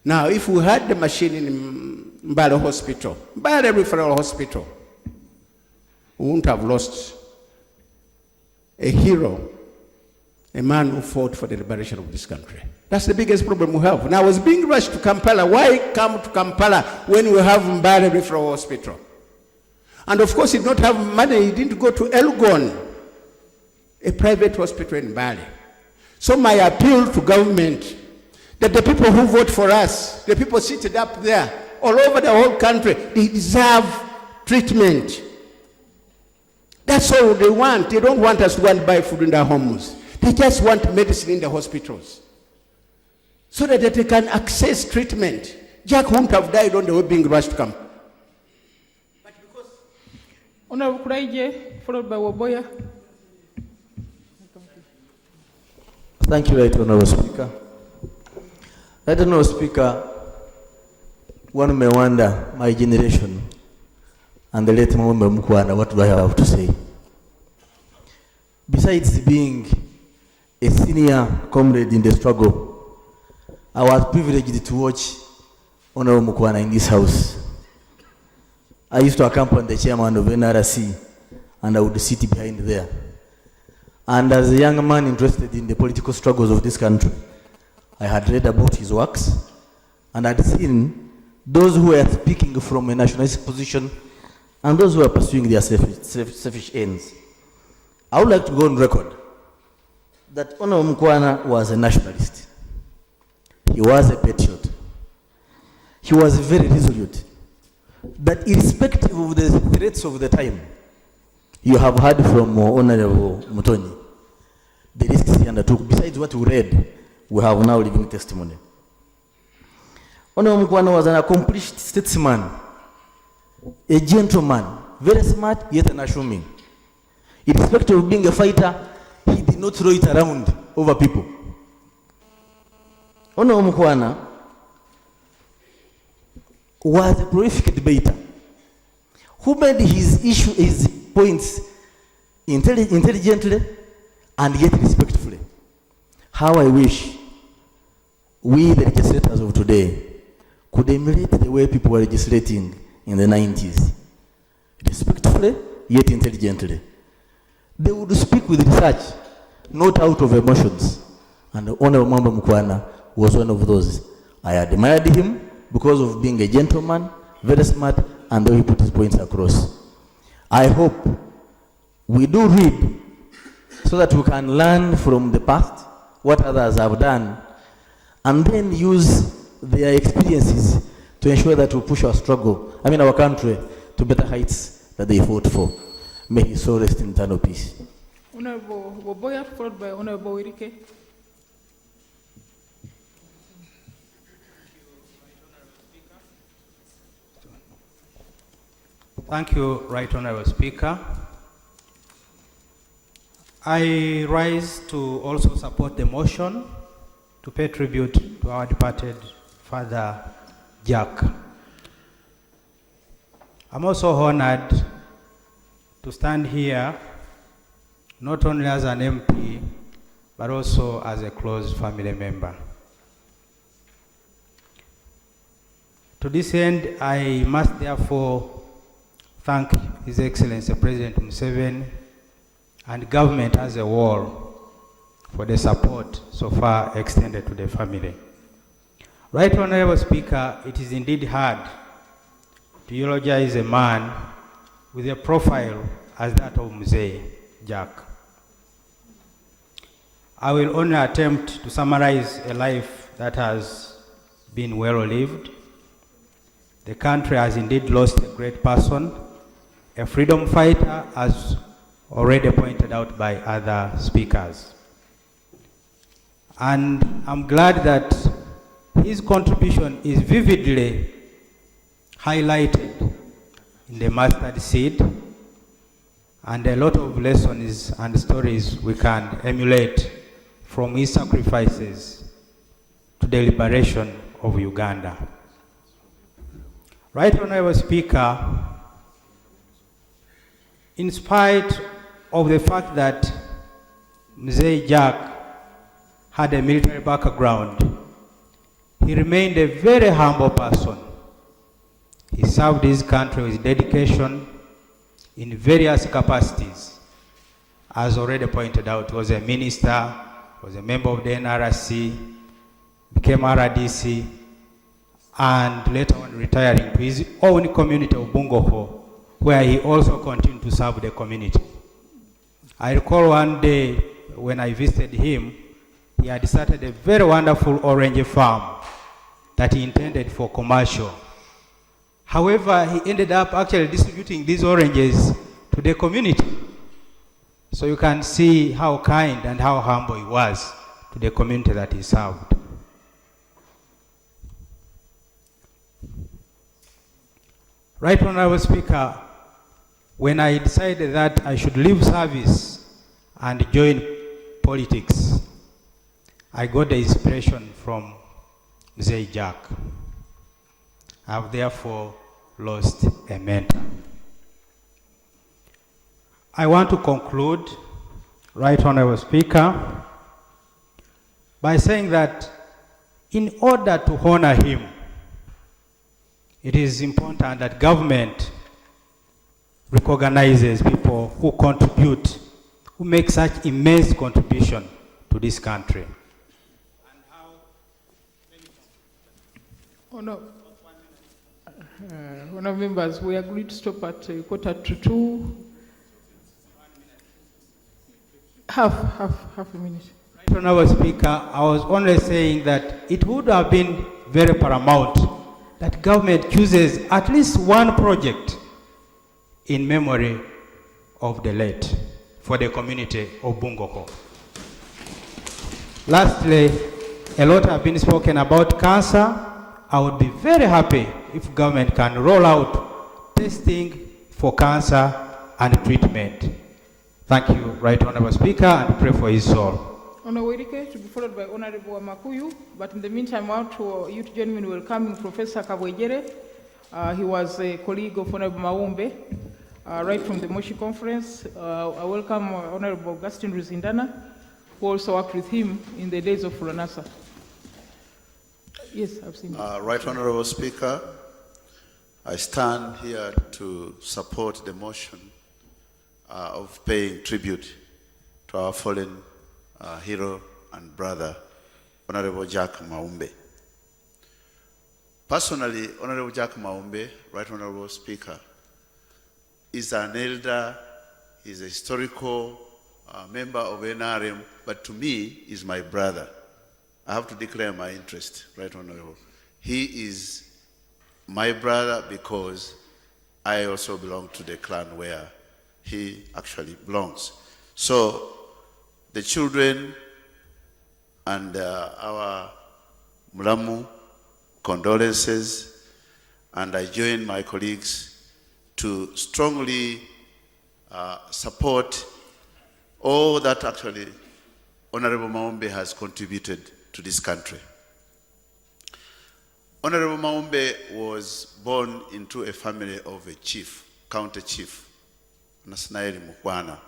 Now, if we had the machine in Mbale Hospital, Mbale Referral Hospital, we wouldn't have lost a hero, a man who fought for the liberation of this country. That's the biggest problem we have. Now, I was being rushed to Kampala. Why come to Kampala when we have Mbale Referral Hospital? And of course, he did not have money. He didn't go to Elgon, a private hospital in Mbale. So my appeal to government, that the people who vote for us, the people seated up there, all over the whole country, they deserve treatment. That's all they want. They don't want us to go and buy food in their homes. They just want medicine in the hospitals, so that they can access treatment. Jack wouldn't have died on the way being rushed to come. But because... Honorable Kuraije, followed by Waboya. Thank you, Right Honorable Speaker. Right Honorable Speaker, one may wonder, my generation, and the late Maumbe Mukwana, what do I have to say? Besides being a senior comrade in the struggle, I was privileged to watch Honorable Mukwana in this house. I used to accompany the chairman of NRC, and I would sit behind there. And as a young man interested in the political struggles of this country, I had read about his works, and had seen those who were speaking from a nationalistic position and those who were pursuing their selfish ends. I would like to go on record that Honorable Mukwana was a nationalist. He was a patriot. He was very resolute. That irrespective of the threats of the time, you have heard from Honorable Mutoni the risks he undertook. Besides what we read, we have now living testimony. Honorable Mukwana was an accomplished statesman, a gentleman, very smart yet unassuming. Irrespective of being a fighter, he did not throw it around over people. Honorable Mukwana was a prolific debater who made his points intelligently and yet respectfully. How I wish we, the legislators of today, could emulate the way people were legislating in the 90s. Respectfully, yet intelligently. They would speak with research, not out of emotions. And Honorable Maumbe Mukwana was one of those. I admired him because of being a gentleman, very smart, and the way he put his points across. I hope we do read so that we can learn from the past what others have done, and then use their experiences to ensure that we push our country to better heights that they fought for. May his soul rest in eternal peace. Honorable Waboya, followed by Honorable Wirike. Thank you, Right Honorable Speaker. I rise to also support the motion to pay tribute to our departed Father Jack. I'm also honored to stand here not only as an MP, but also as a close family member. To this end, I must therefore thank His Excellency President Museveni and government as a whole for the support so far extended to the family. Right Honorable Speaker, it is indeed hard to eulogize a man with a profile as that of Mzee Jack. I will only attempt to summarize a life that has been well lived. The country has indeed lost a great person, a freedom fighter, as already pointed out by other speakers. And I'm glad that his contribution is vividly highlighted in the mustard seed, and a lot of lessons and stories we can emulate from his sacrifices to the liberation of Uganda. Right Honorable Speaker, in spite of the fact that Mzee Jack had a military background, he remained a very humble person. He served his country with dedication in various capacities. As already pointed out, he was a minister, was a member of the NRC, became RDC, and later on retiring to his own community of Bungoho, where he also continued to serve the community. I recall one day when I visited him, he had started a very wonderful orange farm that he intended for commercial. However, he ended up actually distributing these oranges to the community. So you can see how kind and how humble he was to the community that he served. Right Honorable Speaker, when I decided that I should leave service and join politics, I got the inspiration from Mzee Jack. I have therefore lost a mentor. I want to conclude, Right Honorable Speaker, by saying that in order to honor him, it is important that government recognizes people who contribute, who make such immense contribution to this country. Honourable members, we agreed to stop at 1:45. Half a minute. Right Honorable Speaker, I was only saying that it would have been very paramount that government chooses at least one project in memory of the late for the community of Bungoho. Lastly, a lot have been spoken about cancer. I would be very happy if government can roll out testing for cancer and treatment. Thank you, Right Honorable Speaker, and pray for his soul. Honourable Wirike, to be followed by Honourable Makuyu, but in the meantime, I want you to join me in welcoming Professor Kabwejere. He was a colleague of Honourable Maumbe, right from the Moshi Conference. I welcome Honourable Augustine Ruzindana, who also worked with him in the days of Fulanasa. Yes, I've seen it. Right Honourable Speaker, I stand here to support the motion of paying tribute to our fallen hero and brother, Honourable Jack Maumbe. Personally, Honourable Jack Maumbe, Right Honourable Speaker, is an elder, is a historical member of NRM, but to me, is my brother. I have to declare my interest, Right Honourable. He is my brother because I also belong to the clan where he actually belongs. So the children and our Mulamu condolences, and I join my colleagues to strongly support all that actually Honourable Maumbe has contributed to this country. Honourable Maumbe was born into a family of a chief, county chief, Nasnaeli Mukwana.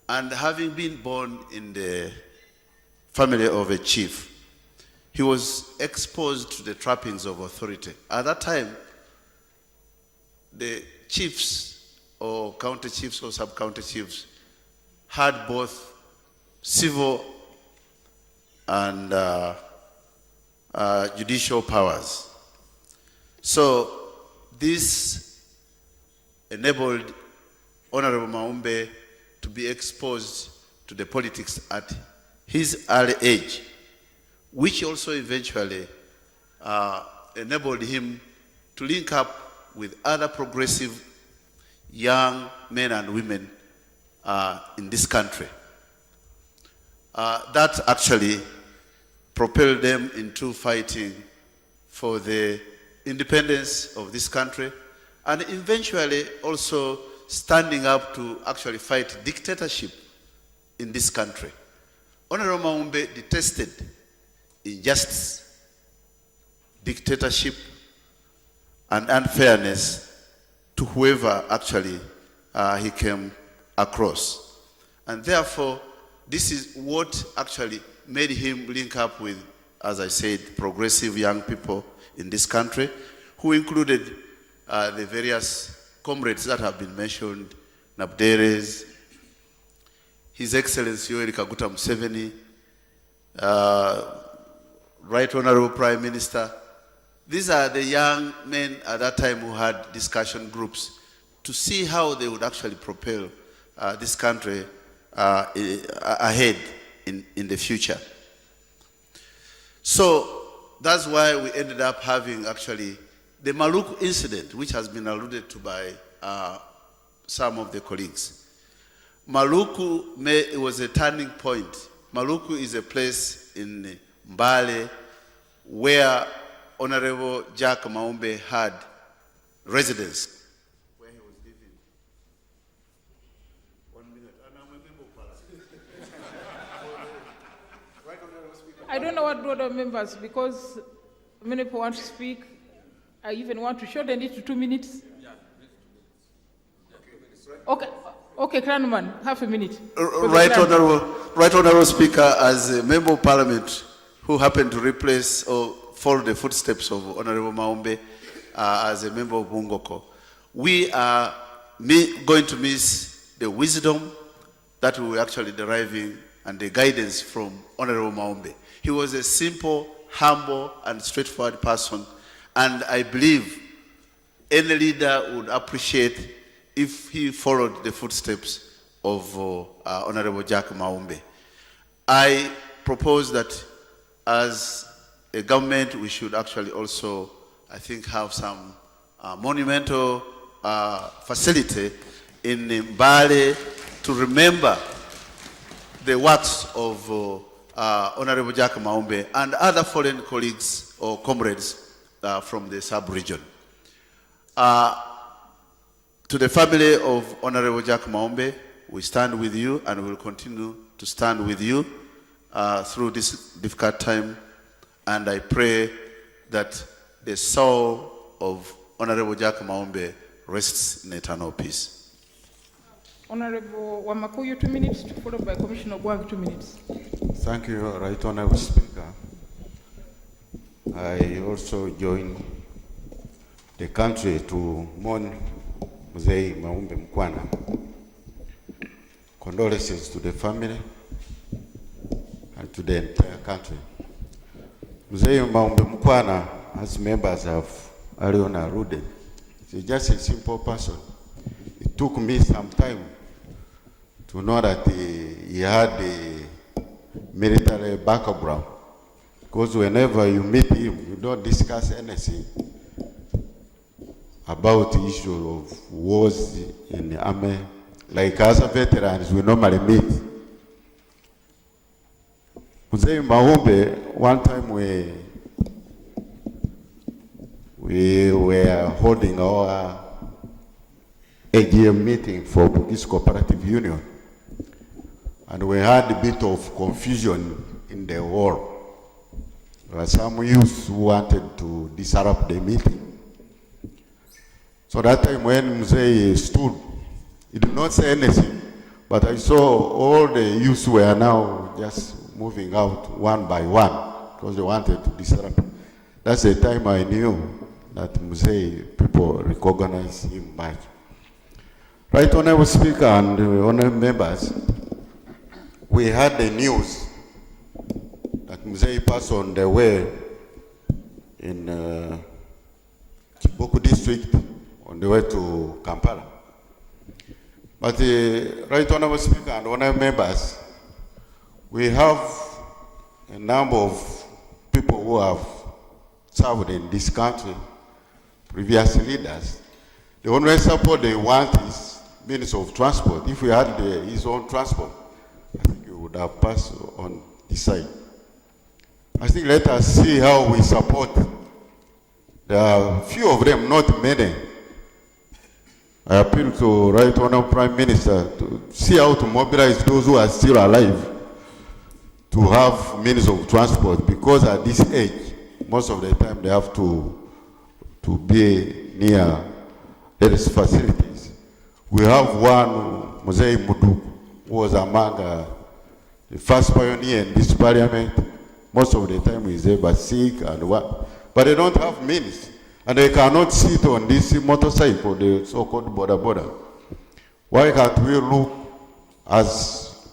And having been born in the family of a chief, he was exposed to the trappings of authority. At that time, the chiefs or county chiefs or sub-county chiefs had both civil and judicial powers. So this enabled Honorable Maumbe to be exposed to the politics at his early age, which also eventually enabled him to link up with other progressive young men and women in this country. That actually propelled them into fighting for the independence of this country, and eventually also standing up to actually fight dictatorship in this country. Honorable Maumbe detested injustice, dictatorship, and unfairness to whoever actually he came across. And therefore, this is what actually made him link up with, as I said, progressive young people in this country, who included the various comrades that have been mentioned, Nabderes, His Excellency Yoweri Kaguta Museveni, Right Honorable Prime Minister. These are the young men at that time who had discussion groups to see how they would actually propel this country ahead in the future. So that's why we ended up having actually the Maluku incident, which has been alluded to by some of the colleagues. Maluku was a turning point. Maluku is a place in Mbale where Honorable Jack Maumbe had residence. Where he was living. 1 minute. And I'm a member of Parliament. Right, Honorable Speaker. I don't know what broader members, because many people want to speak. I even want to shorten it to 2 minutes. Okay, Cranman, half a minute. Right Honorable Speaker, as a member of Parliament who happened to replace or follow the footsteps of Honorable Maumbe as a member of Bungoko, we are going to miss the wisdom that we were actually deriving and the guidance from Honorable Maumbe. He was a simple, humble, and straightforward person, and I believe any leader would appreciate if he followed the footsteps of Honorable Jack Maumbe. I propose that as a government, we should actually also, I think, have some monumental facility in Mbale to remember the works of Honorable Jack Maumbe and other foreign colleagues or comrades from the sub-region. To the family of Honorable Jack Maumbe, we stand with you and will continue to stand with you through this difficult time. And I pray that the soul of Honorable Jack Maumbe rests in eternal peace. Honorable Wamakuyu, 2 minutes, followed by Commissioner Gwang, 2 minutes. Thank you, Right Honorable Speaker. I also join the country to mourn Mzee Maumbe Mkwana. Condolences to the family and to the entire country. Mzee Maumbe Mkwana, as members have earlier alluded, he's just a simple person. It took me some time to know that he had a military background, because whenever you meet him, you don't discuss anything about the issue of wars in the army, like other veterans we normally meet. Mzee Maumbe, one time we were holding our AGM meeting for Bugis Cooperative Union, and we had a bit of confusion in the hall. There were some youths who wanted to disrupt the meeting. So that time when Mzee stood, he did not say anything, but I saw all the youths were now just moving out one by one because they wanted to disrupt. That's the time I knew that Mzee, people recognize him much. Right Honorable Speaker and honorable members, we had the news that Mzee passed on the way in Kiboku district on the way to Kampala. But Right Honorable Speaker and honorable members, we have a number of people who have served in this country, previous leaders. The only support they want is Minister of Transport. If we had his own transport, I think he would have passed on this side. I think let us see how we support. There are few of them, not many. I appeal to Right Honorable Prime Minister to see how to mobilize those who are still alive to have means of transport, because at this age, most of the time they have to be near various facilities. We have one, Mosei Mudu, who was among the first pioneer in this parliament. Most of the time he's ever sick and what, but they don't have means. And they cannot sit on this motorcycle, the so-called border. Why can't we look as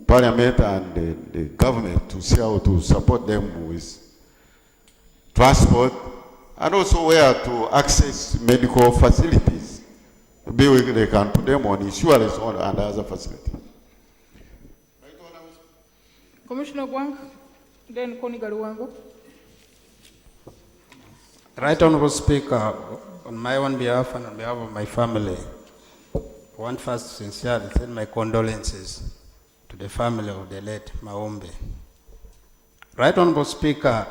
Parliament and the government to see how to support them with transport and also where to access medical facilities? Maybe they can put them on insurance and other facilities. Commissioner Gwang, then Connie Galuwango. Right Honorable Speaker, on my own behalf and on behalf of my family, I want first to sincerely send my condolences to the family of the late Maumbe. Right Honorable Speaker,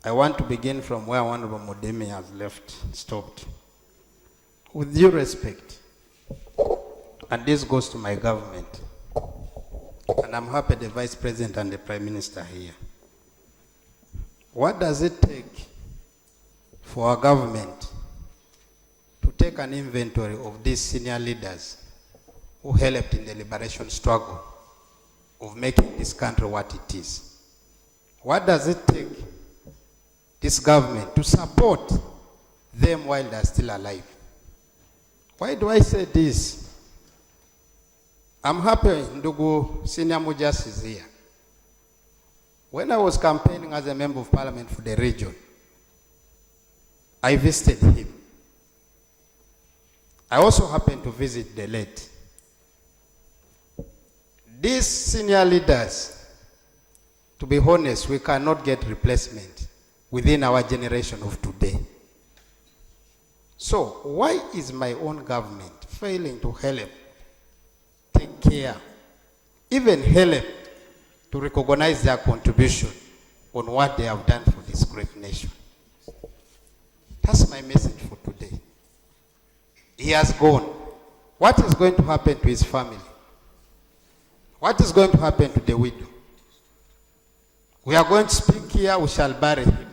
I want to begin from where Honorable Mudimi has stopped. With due respect, and this goes to my government, and I'm happy the Vice President and the Prime Minister here. What does it take for our government to take an inventory of these senior leaders who helped in the liberation struggle of making this country what it is? What does it take this government to support them while they're still alive? Why do I say this? I'm happy Ndugu Senior Mujas is here. When I was campaigning as a member of parliament for the region, I visited him. I also happened to visit the late. These senior leaders, to be honest, we cannot get replacement within our generation of today. So why is my own government failing to help, take care, even help to recognize their contribution on what they have done for this great nation? That's my message for today. He has gone. What is going to happen to his family? What is going to happen to the widow? We are going to speak here, we shall bury him.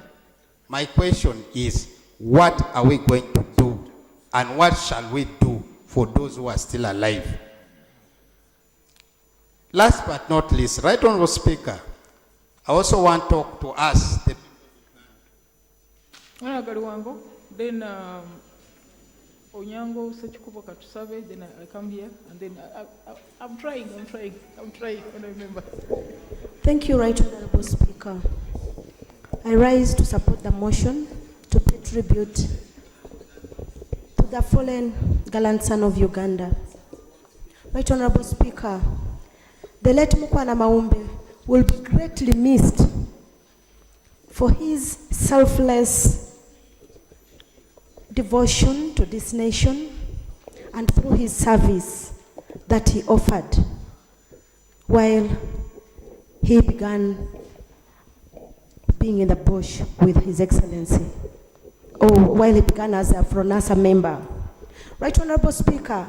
My question is, what are we going to do? And what shall we do for those who are still alive? Last but not least, Right Honorable Speaker, I also want to talk to us. Then Onyango, Sechikubo Katusabe, then I come here, and then I'm trying, when I remember. Thank you, Right Honorable Speaker. I rise to support the motion to pay tribute to the fallen gallant son of Uganda. Right Honorable Speaker, the late Mukwana Maumbe will be greatly missed for his selfless devotion to this nation and through his service that he offered while he began being in the bush with His Excellency, or while he began as a FRONASA member. Right Honorable Speaker,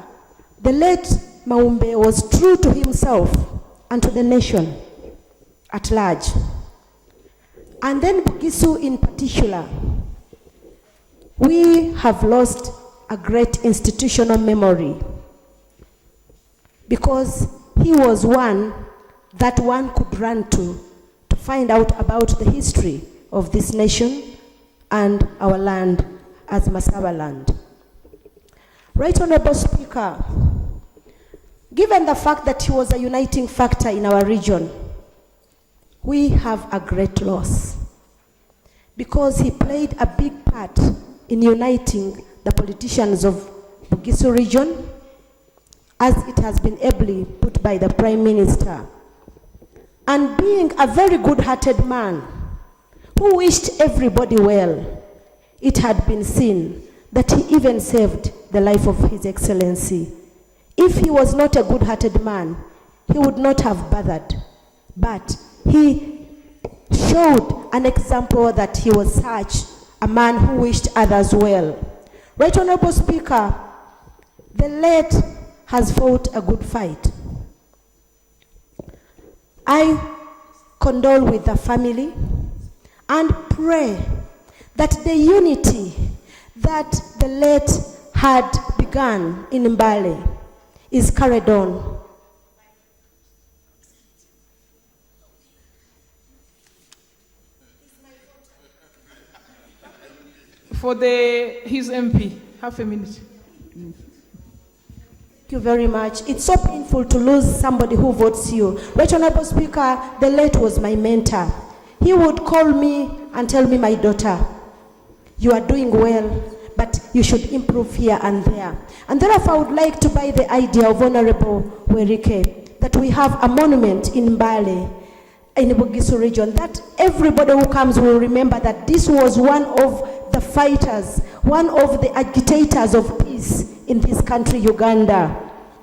the late Maumbe was true to himself and to the nation at large. And then Bugisu in particular. We have lost a great institutional memory because he was one that one could run to find out about the history of this nation and our land as Masaba land. Right Honorable Speaker, given the fact that he was a uniting factor in our region, we have a great loss because he played a big part in uniting the politicians of Bugisu region as it has been ably put by the Prime Minister. And being a very good-hearted man who wished everybody well, it had been seen that he even saved the life of His Excellency. If he was not a good-hearted man, he would not have bothered. But he showed an example that he was such a man who wished others well. Right Honorable Speaker, the late has fought a good fight. I condole with the family and pray that the unity that the late had begun in Mbale is carried on. For his MP, half a minute. Thank you very much. It's so painful to lose somebody who votes you. Right Honorable Speaker, the late was my mentor. He would call me and tell me, my daughter, you are doing well, but you should improve here and there. And therefore, I would like to buy the idea of Honorable Werike that we have a monument in Mbale, in the Bugisu region, that everybody who comes will remember that this was one of the fighters, one of the agitators of peace in this country, Uganda.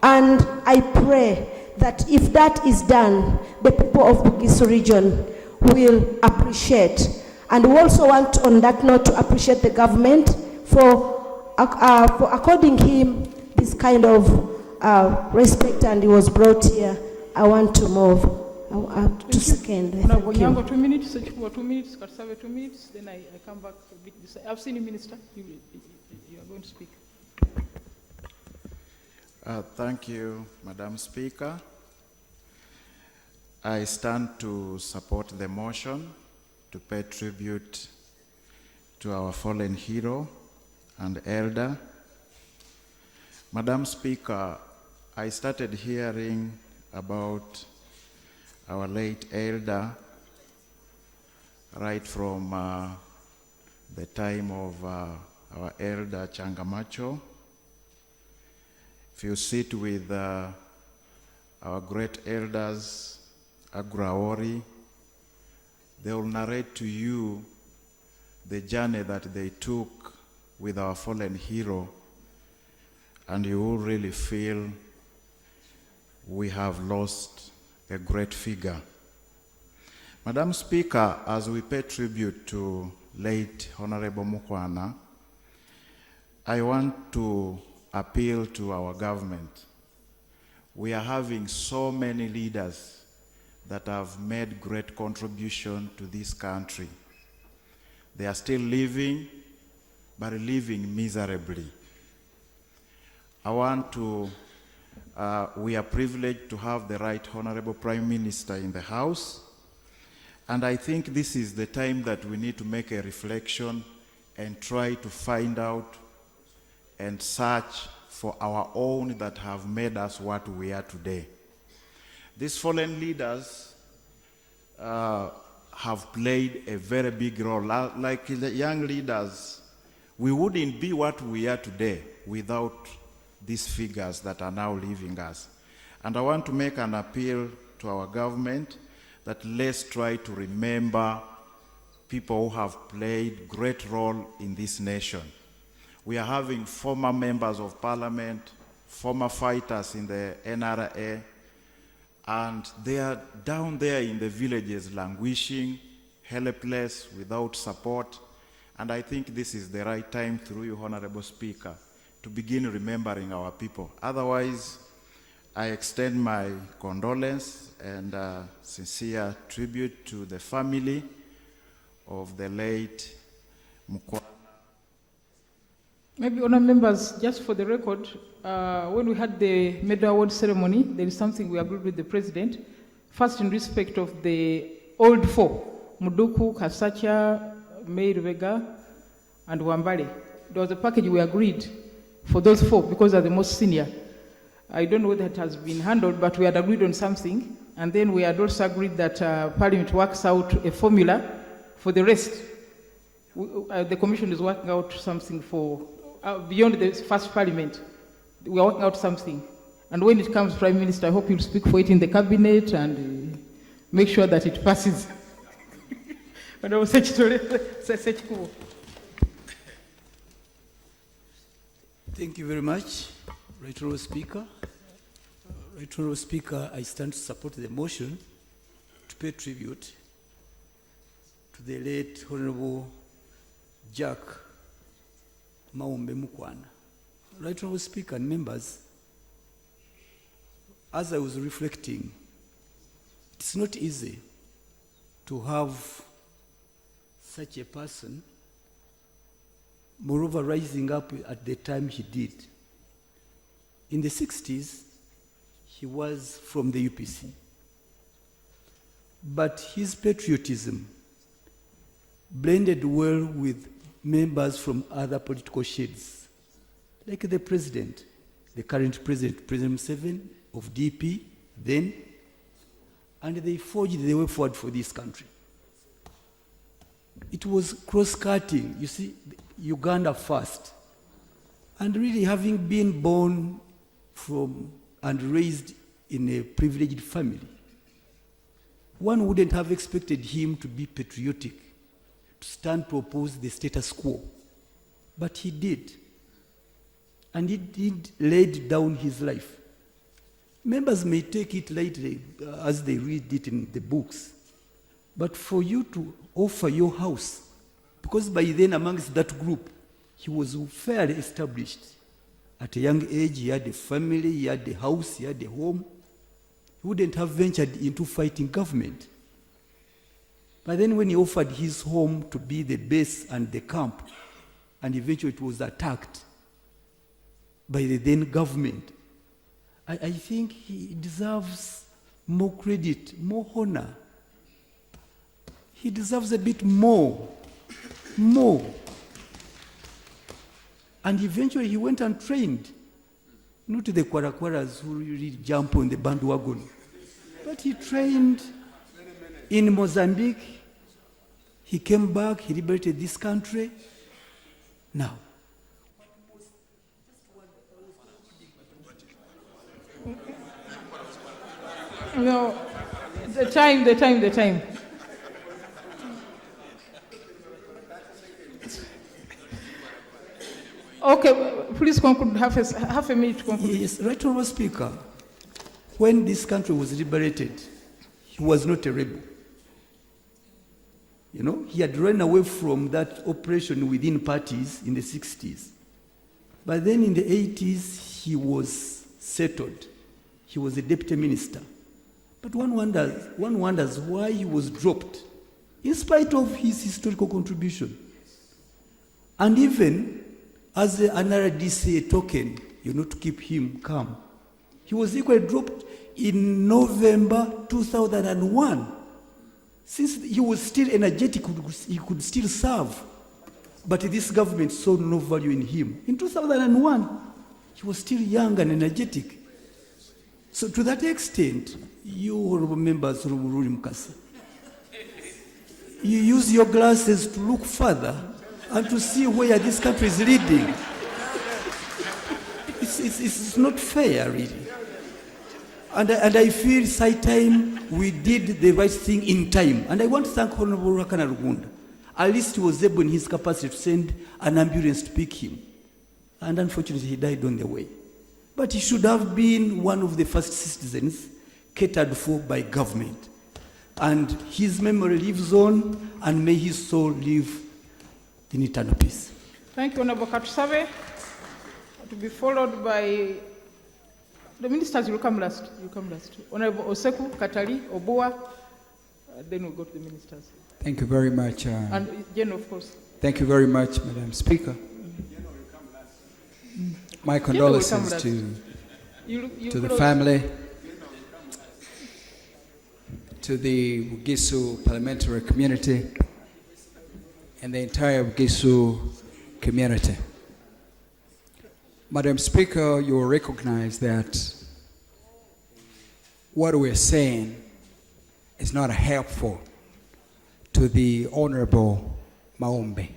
And I pray that if that is done, the people of Bugisu region will appreciate. And we also want, on that note, to appreciate the government for according him this kind of respect, and he was brought here. I want to move to second. Thank you. 2 minutes, 2 minutes, Karsave 2 minutes, then I come back a bit. I've seen you, Minister. You are going to speak. Thank you, Madam Speaker. I stand to support the motion to pay tribute to our fallen hero and elder. Madam Speaker, I started hearing about our late elder right from the time of our elder Changamacho. If you sit with our great elders, Agraori, they will narrate to you the journey that they took with our fallen hero, and you will really feel we have lost a great figure. Madam Speaker, as we pay tribute to late Honorable Mukwana, I want to appeal to our government. We are having so many leaders that have made great contribution to this country. They are still living, but living miserably. I want to, we are privileged to have the Right Honorable Prime Minister in the House, and I think this is the time that we need to make a reflection and try to find out and search for our own that have made us what we are today. These fallen leaders have played a very big role. Like the young leaders, we wouldn't be what we are today without these figures that are now leaving us. And I want to make an appeal to our government that let's try to remember people who have played great role in this nation. We are having former members of parliament, former fighters in the NRA, and they are down there in the villages languishing, helpless, without support. And I think this is the right time, through you, Honorable Speaker, to begin remembering our people. Otherwise, I extend my condolence and sincere tribute to the family of the late Mukwana. Maybe, honor members, just for the record, when we had the medal award ceremony, there is something we agreed with the president. First, in respect of the old four, Muduku, Kasacha, Meir Vega, and Wambale. There was a package we agreed for those four because they are the most senior. I don't know whether it has been handled, but we had agreed on something. And then we had also agreed that Parliament works out a formula for the rest. The Commission is working out something for, beyond the first Parliament. We are working out something. And when it comes, Prime Minister, I hope you'll speak for it in the cabinet and make sure that it passes. Thank you very much, Right Honourable Speaker. Right Honourable Speaker, I stand to support the motion to pay tribute to the late Honourable Jack Maumbe Mukwana. Right Honourable Speaker and members, as I was reflecting, it's not easy to have such a person, moreover rising up at the time he did. In the 60s, he was from the UPC. But his patriotism blended well with members from other political shades, like the president, the current president, President Museveni of DP then, and they forged the way forward for this country. It was cross-cutting, you see, Uganda first. And really having been born from and raised in a privileged family, one wouldn't have expected him to be patriotic, to stand to oppose the status quo. But he did. And he did laid down his life. Members may take it lightly as they read it in the books, but for you to offer your house, because by then amongst that group, he was fairly established. At a young age, he had a family, he had a house, he had a home. He wouldn't have ventured into fighting government. But then when he offered his home to be the base and the camp, and eventually it was attacked by the then government, I think he deserves more credit, more honor. He deserves a bit more. And eventually he went and trained, not the kwarakwaras who really jump on the bandwagon, but he trained in Mozambique. He came back, he liberated this country. Now, no, the time. Okay, please conclude, half a minute to conclude. Yes, Right Honourable Speaker, when this country was liberated, he was not a rebel. You know, he had run away from that oppression within parties in the 60s. But then in the 80s, he was settled. He was a deputy minister. But one wonders why he was dropped, in spite of his historical contribution. And even as an RDC token, to keep him calm, he was equally dropped in November 2001. Since he was still energetic, he could still serve. But this government saw no value in him. In 2001, he was still young and energetic. So to that extent, you honorable members of Ruri Mukasa, you use your glasses to look further and to see where this country is leading. It's not fair, really. And I feel it's high time we did the right thing in time. And I want to thank Honorable Rakana Rugunda. At least he was able in his capacity to send an ambulance to pick him. And unfortunately, he died on the way. But he should have been one of the first citizens catered for by government. And his memory lives on, and may his soul live in eternal peace. Thank you, Honorable Katusabe. To be followed by the ministers. Will come last. Honorable Oseku, Katali, Obua. Then we'll go to the ministers. Thank you very much. And Jen, of course. Thank you very much, Madam Speaker. My condolences to the family, to the Bugisu parliamentary community, and the entire Bugisu community. Madam Speaker, you will recognize that what we're saying is not helpful to the Honorable Maumbe,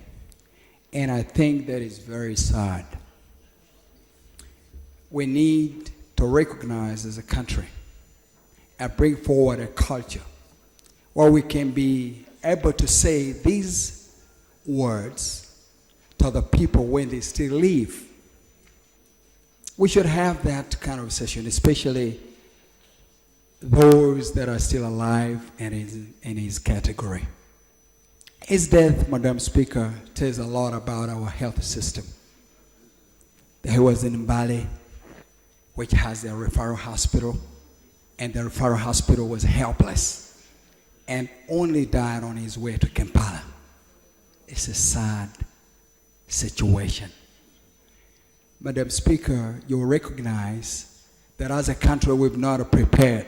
and I think that is very sad. We need to recognize as a country and bring forward a culture where we can be able to say these words to the people when they still live. We should have that kind of session, especially those that are still alive and in his category. His death, Madam Speaker, tells a lot about our health system. He was in Mbale, which has a referral hospital, and the referral hospital was helpless and only died on his way to Kampala. It's a sad situation. Madam Speaker, you recognize that as a country we've not prepared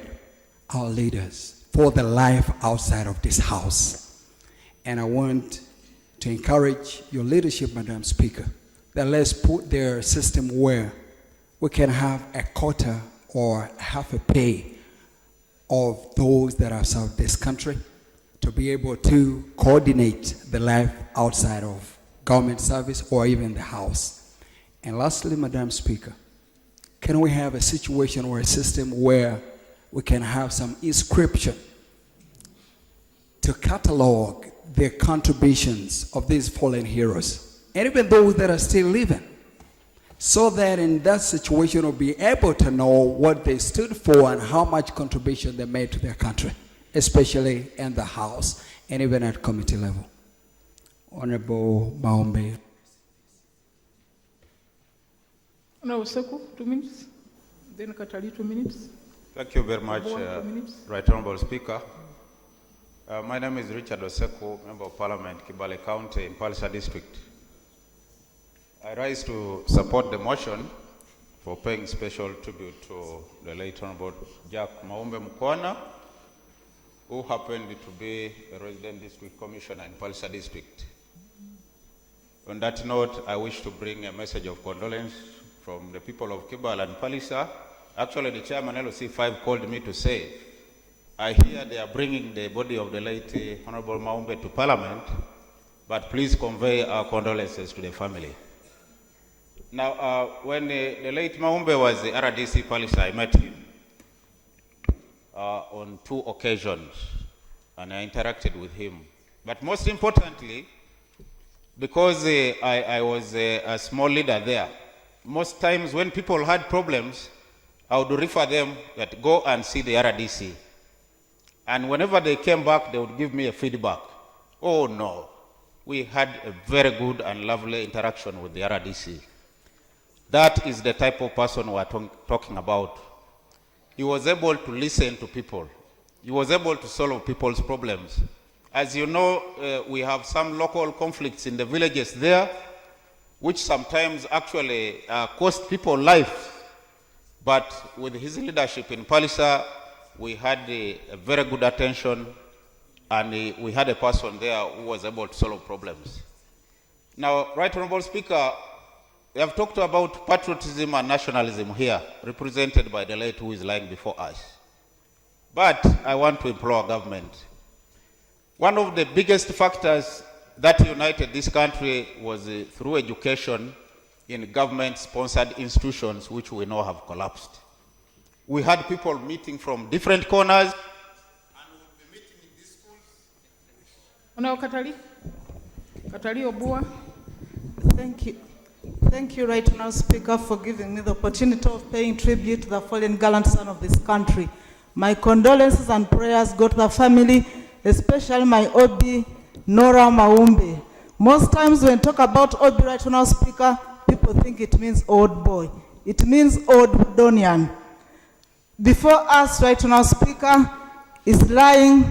our leaders for the life outside of this house. And I want to encourage your leadership, Madam Speaker, that let's put their system where we can have a quota or half a pay of those that are served this country to be able to coordinate the life outside of government service or even the house. And lastly, Madam Speaker, can we have a situation or a system where we can have some inscription to catalog the contributions of these fallen heroes, and even those that are still living, so that in that situation we'll be able to know what they stood for and how much contribution they made to their country, especially in the House and even at committee level. Honorable Maumbe. Honorable Seku, 2 minutes. Then Katali, 2 minutes. Thank you very much, Right Honorable Speaker. My name is Richard Oseku, Member of Parliament, Kibale County in Palisa District. I rise to support the motion for paying special tribute to the late Honorable Jack Maumbe, who happened to be a resident district commissioner in Palisa District. On that note, I wish to bring a message of condolence from the people of Kibale and Palisa. Actually, the chairman LOC5 called me to say, I hear they are bringing the body of the late Honorable Maumbe to Parliament, but please convey our condolences to the family. Now, when the late Maumbe was the RDC Palisa, I met him on 2 occasions, and I interacted with him. But most importantly, because I was a small leader there, most times when people had problems, I would refer them that go and see the RDC. And whenever they came back, they would give me a feedback. Oh no, we had a very good and lovely interaction with the RDC. That is the type of person we are talking about. He was able to listen to people. He was able to solve people's problems. As you know, we have some local conflicts in the villages there, which sometimes actually cost people life. But with his leadership in Palisa, we had a very good attention, and we had a person there who was able to solve problems. Now, Right Honorable Speaker, we have talked about patriotism and nationalism here, represented by the late who is lying before us. But I want to implore government. One of the biggest factors that united this country was through education in government-sponsored institutions, which we know have collapsed. We had people meeting from different corners, and we'll be meeting in these schools. Honorable Katali. Katali Obua. Thank you. Thank you, Right Honorable Speaker, for giving me the opportunity of paying tribute to the fallen gallant son of this country. My condolences and prayers go to the family, especially my Obi, Nora Maumbe. Most times when talk about Obi, Right Honorable Speaker, people think it means old boy. It means old Budonian. Before us, Right Honorable Speaker, is lying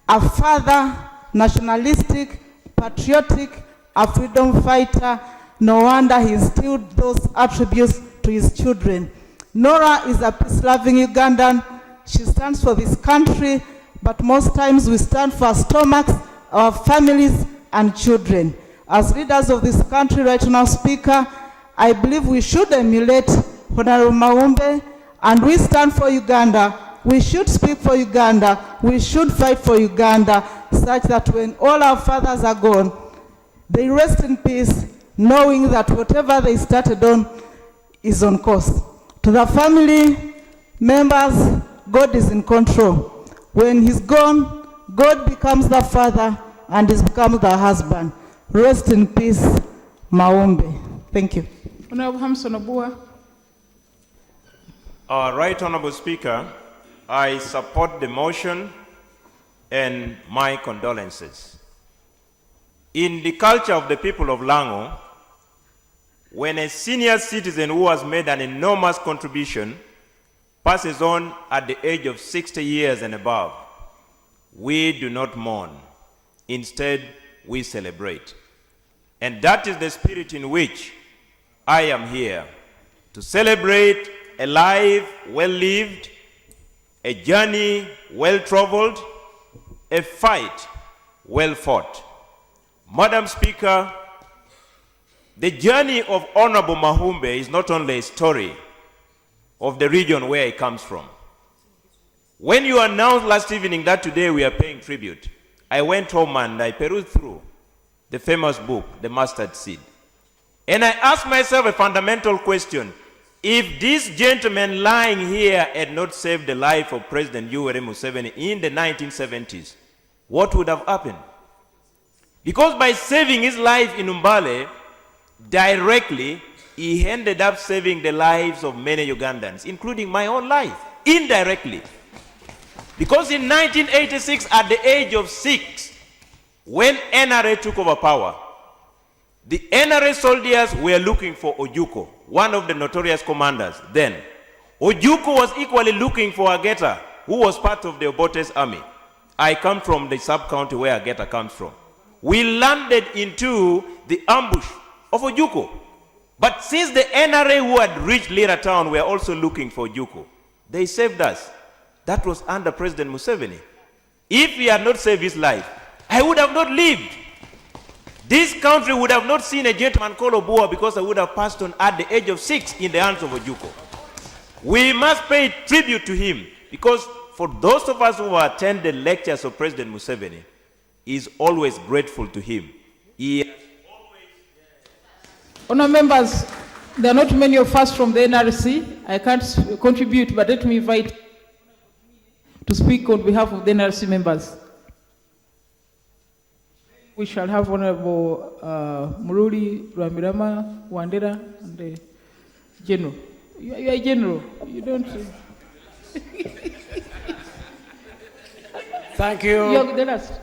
a father, nationalistic, patriotic, a freedom fighter. No wonder he instilled those attributes to his children. Nora is a peace-loving Ugandan. She stands for this country, but most times we stand for our stomachs, our families, and children. As leaders of this country, Right Honorable Speaker, I believe we should emulate Honorable Maumbe, and we stand for Uganda. We should speak for Uganda. We should fight for Uganda, such that when all our fathers are gone, they rest in peace, knowing that whatever they started on is on course. To the family members, God is in control. When he's gone, God becomes the father and he becomes the husband. Rest in peace, Maumbe. Thank you. Honorable Hamson Obua. Right Honorable Speaker, I support the motion and my condolences. In the culture of the people of Lango, when a senior citizen who has made an enormous contribution passes on at the age of 60 years and above, we do not mourn. Instead, we celebrate. And that is the spirit in which I am here, to celebrate a life well lived, a journey well traveled, a fight well fought. Madam Speaker, the journey of Honorable Maumbe is not only a story of the region where he comes from. When you announced last evening that today we are paying tribute, I went home and I perused through the famous book, The Mustard Seed. And I asked myself a fundamental question. If this gentleman lying here had not saved the life of President Yoweri Museveni in the 1970s, what would have happened? Because by saving his life in Umbale, directly, he ended up saving the lives of many Ugandans, including my own life, indirectly. Because in 1986, at the age of 6, when NRA took over power, the NRA soldiers were looking for Ojuko, one of the notorious commanders then. Ojuko was equally looking for Ageta, who was part of the Obote's army. I come from the sub-county where Ageta comes from. We landed into the ambush of Ojuko. But since the NRA who had reached Lira town were also looking for Ojuko, they saved us. That was under President Museveni. If he had not saved his life, I would have not lived. This country would have not seen a gentleman called Obua because I would have passed on at the age of 6 in the hands of Ojuko. We must pay tribute to him because for those of us who have attended lectures of President Museveni, he is always grateful to him. Honour members, there are not many of us from the NRC. I can't contribute, but let me invite to speak on behalf of the NRC members. We shall have Honorable Muruli Rwamirama, Wandera, and the General. You are a General. You don't. Thank you. You are the last.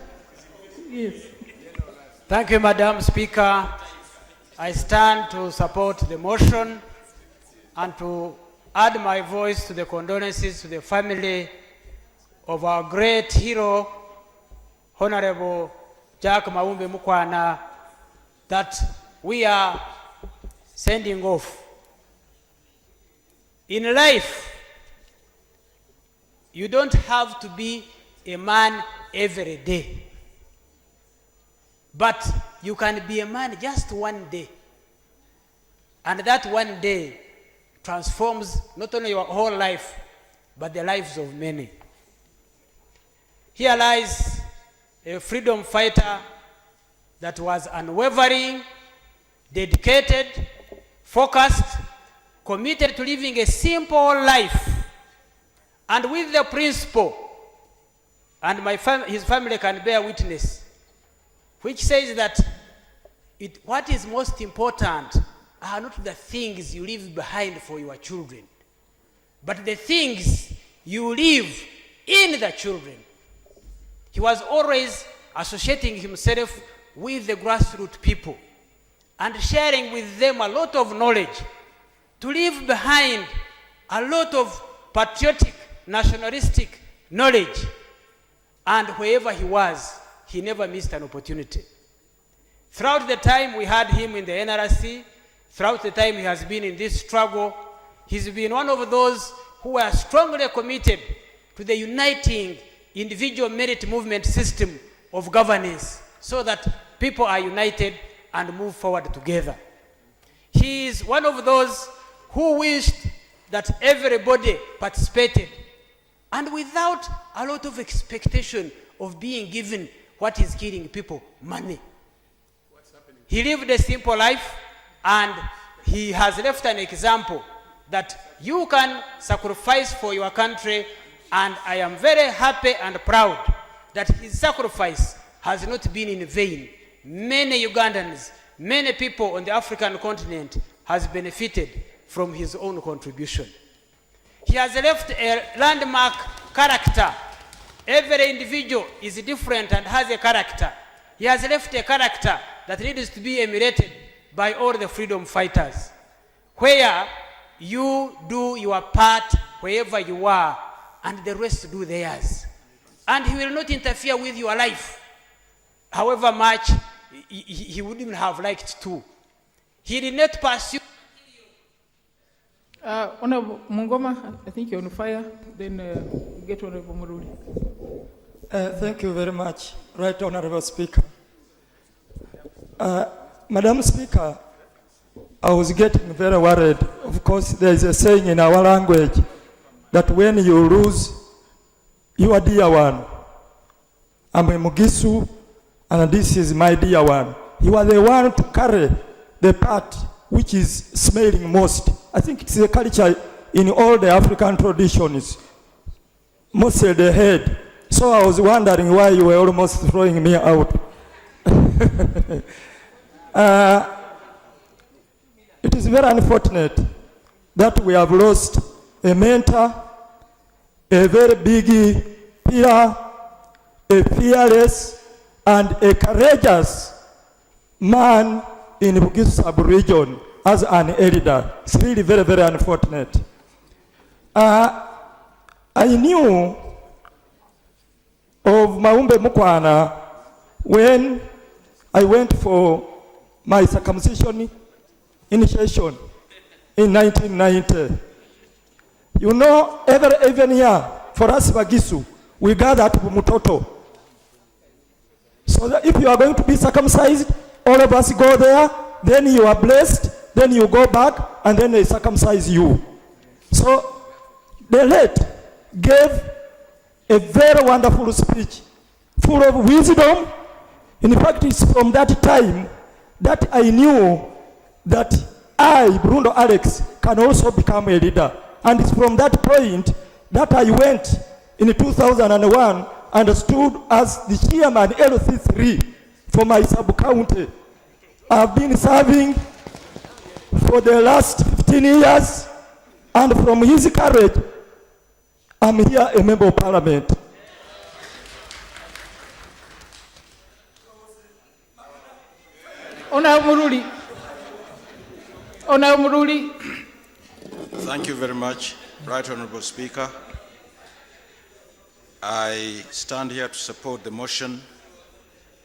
Yes. Thank you, Madam Speaker. I stand to support the motion and to add my voice to the condolences to the family of our great hero, Honorable Jack Maumbe Mukwana, that we are sending off. In life, you don't have to be a man every day, but you can be a man just one day, and that one day transforms not only your whole life, but the lives of many. Here lies a freedom fighter that was unwavering, dedicated, focused, committed to living a simple life, and with the principle, and his family can bear witness, which says that what is most important are not the things you leave behind for your children, but the things you leave in the children. He was always associating himself with the grassroots people and sharing with them a lot of knowledge to leave behind a lot of patriotic, nationalistic knowledge. And wherever he was, he never missed an opportunity. Throughout the time we had him in the NRC, throughout the time he has been in this struggle, he's been one of those who are strongly committed to the uniting individual merit movement system of governance so that people are united and move forward together. He is one of those who wished that everybody participated and without a lot of expectation of being given what is killing people, money. He lived a simple life and he has left an example that you can sacrifice for your country, and I am very happy and proud that his sacrifice has not been in vain. Many Ugandans, many people on the African continent has benefited from his own contribution. He has left a landmark character. Every individual is different and has a character. He has left a character that needs to be emulated by all the freedom fighters, where you do your part wherever you are, and the rest do theirs. And he will not interfere with your life, however much he wouldn't have liked to. He did not pursue. Honorable Mungoma, I think you're on fire. Then get Honorable Muruli. Thank you very much, Right Honorable Speaker. Madam Speaker, I was getting very worried. Of course, there is a saying in our language that when you lose your dear one, I'm a Mugisu, and this is my dear one. You are the one to carry the part which is smelling most. I think it's a culture in all the African traditions, mostly the head. So I was wondering why you were almost throwing me out. It is very unfortunate that we have lost a mentor, a very big peer, a fearless and a courageous man in Bugisu sub-region as an elder. It's really very, very unfortunate. I knew of Maumbe Mukwana when I went for my circumcision initiation in 1990. You know, every year for us Bagisu, we gather to Mutoto. So that if you are going to be circumcised, all of us go there, then you are blessed, then you go back, and then they circumcise you. So the late gave a very wonderful speech, full of wisdom. In fact, it's from that time that I knew that I, Bruno Alex, can also become a leader. And it's from that point that I went in 2001 and stood as the chairman LC3 for my sub-county. I've been serving for the last 15 years, and from his courage, I'm here a member of parliament. Honorable Muruli. Thank you very much, Right Honorable Speaker. I stand here to support the motion.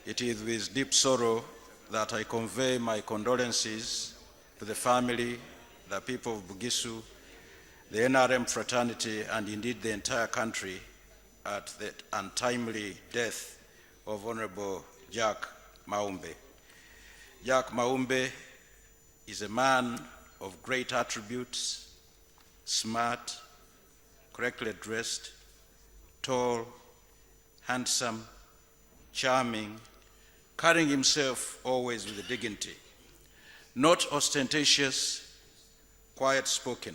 It is with deep sorrow that I convey my condolences to the family, the people of Bugisu, the NRM fraternity, and indeed the entire country at the untimely death of Honorable Jack Maumbe. Jack Maumbe is a man of great attributes, smart, correctly dressed, tall, handsome, charming, carrying himself always with dignity, not ostentatious, quiet-spoken.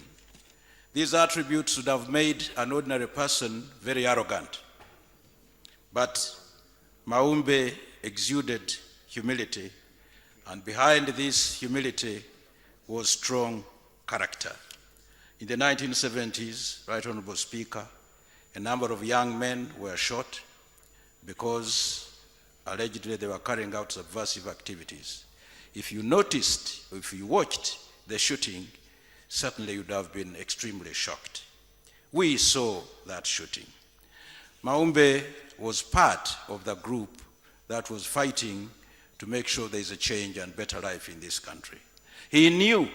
These attributes would have made an ordinary person very arrogant. But Maumbe exuded humility, and behind this humility was strong character. In the 1970s, Right Honorable Speaker, a number of young men were shot because allegedly they were carrying out subversive activities. If you noticed, if you watched the shooting, certainly you'd have been extremely shocked. We saw that shooting. Maumbe was part of the group that was fighting to make sure there is a change and better life in this country. He knew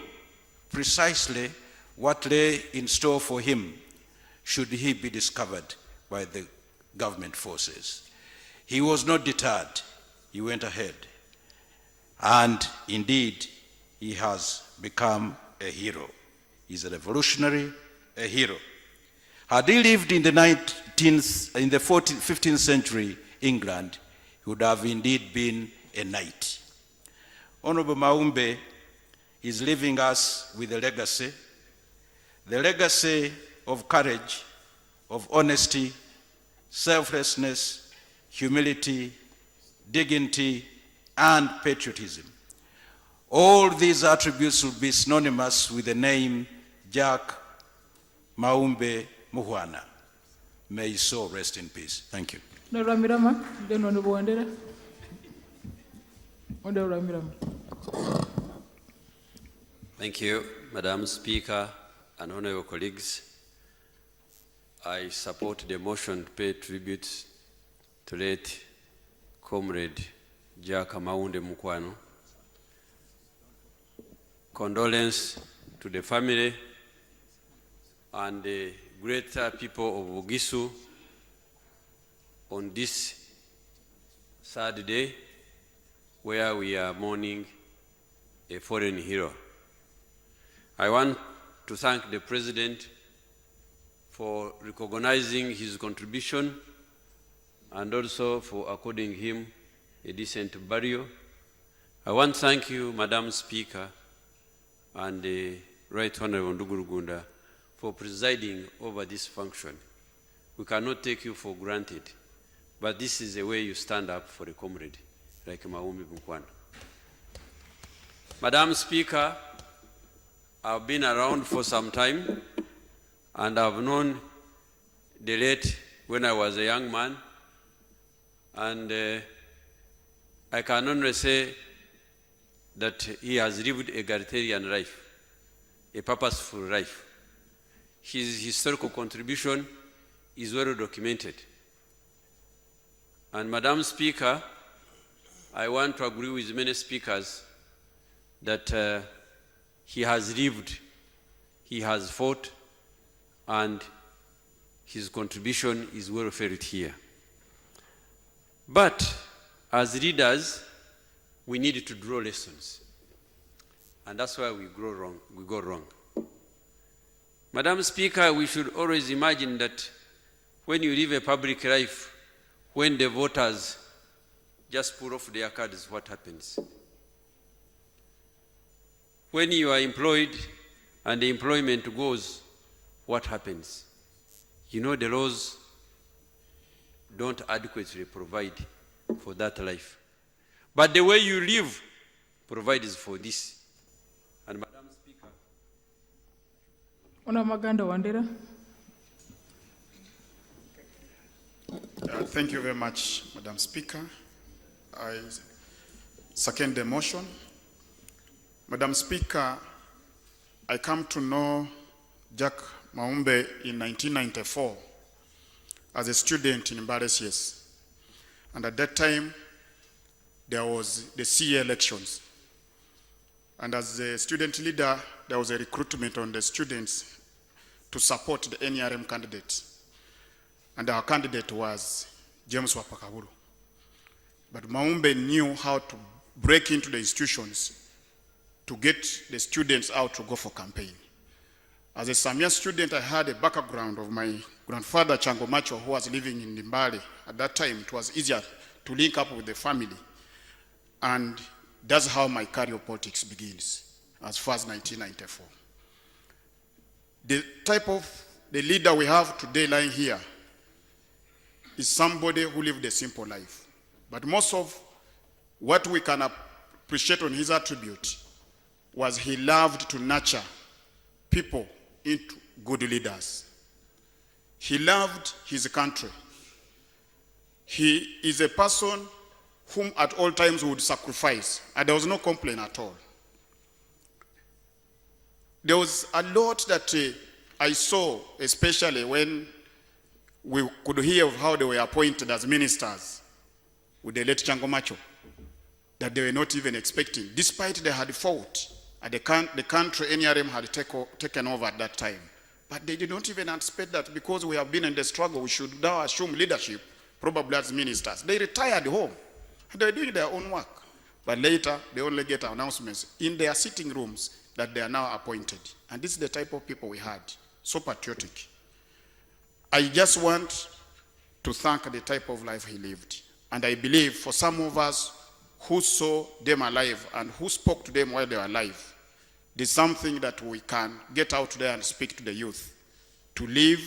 precisely what lay in store for him should he be discovered by the government forces. He was not deterred. He went ahead. And indeed, he has become a hero. He's a revolutionary, a hero. Had he lived in the 15th century England, he would have indeed been a knight. Honorable Maumbe is leaving us with a legacy, the legacy of courage, of honesty, selflessness, humility, dignity, and patriotism. All these attributes will be synonymous with the name Jack Maumbe Muhwana. May his soul rest in peace. Thank you. Thank you, Madam Speaker and honorable colleagues. I support the motion to pay tribute to late Comrade Jack Maumbe Mukwano. Condolence to the family and the greater people of Bugisu on this sad day where we are mourning a fallen hero. I want to thank the President for recognizing his contribution and also for according him a decent burial. I want to thank you, Madam Speaker, and the Right Honorable Ndugurugunda for presiding over this function. We cannot take you for granted, but this is the way you stand up for a comrade like Maumbe Mukwano. Madam Speaker, I've been around for some time, and I've known the late when I was a young man, and I can only say that he has lived a egalitarian life, a purposeful life. His historical contribution is well documented. And Madam Speaker, I want to agree with many speakers that he has lived, he has fought, and his contribution is well felt here. But as leaders, we need to draw lessons. And that's why we go wrong. Madam Speaker, we should always imagine that when you live a public life, when the voters just pull off their cards, what happens? When you are employed and the employment goes, what happens? You know, the laws don't adequately provide for that life. But the way you live provides for this. And Madam Speaker. Maganda Wandera. Thank you very much, Madam Speaker. I second the motion. Madam Speaker, I come to know Jack Maumbe in 1994 as a student in Mbale. And at that time, there was the CA elections. And as a student leader, there was a recruitment on the students to support the NRM candidate. And our candidate was James Wapakaburu. But Maumbe knew how to break into the institutions to get the students out to go for campaign. As a Samia student, I had a background of my grandfather, Chango Macho, who was living in Mbale. At that time, it was easier to link up with the family. And that's how my career politics begins, as far as 1994. The type of the leader we have today lying here is somebody who lived a simple life. But most of what we can appreciate on his attribute was he loved to nurture people into good leaders. He loved his country. He is a person whom at all times would sacrifice, and there was no complaint at all. There was a lot that I saw, especially when we could hear of how they were appointed as ministers with the late Chango Macho, that they were not even expecting, despite they had fought, and the country NRM had taken over at that time. But they did not even anticipate that because we have been in the struggle, we should now assume leadership, probably as ministers. They retired home, and they were doing their own work. But later, they only get announcements in their sitting rooms that they are now appointed. And this is the type of people we had, so patriotic. I just want to thank the type of life he lived. And I believe for some of us who saw them alive and who spoke to them while they were alive, It is something that we can get out there and speak to the youth to live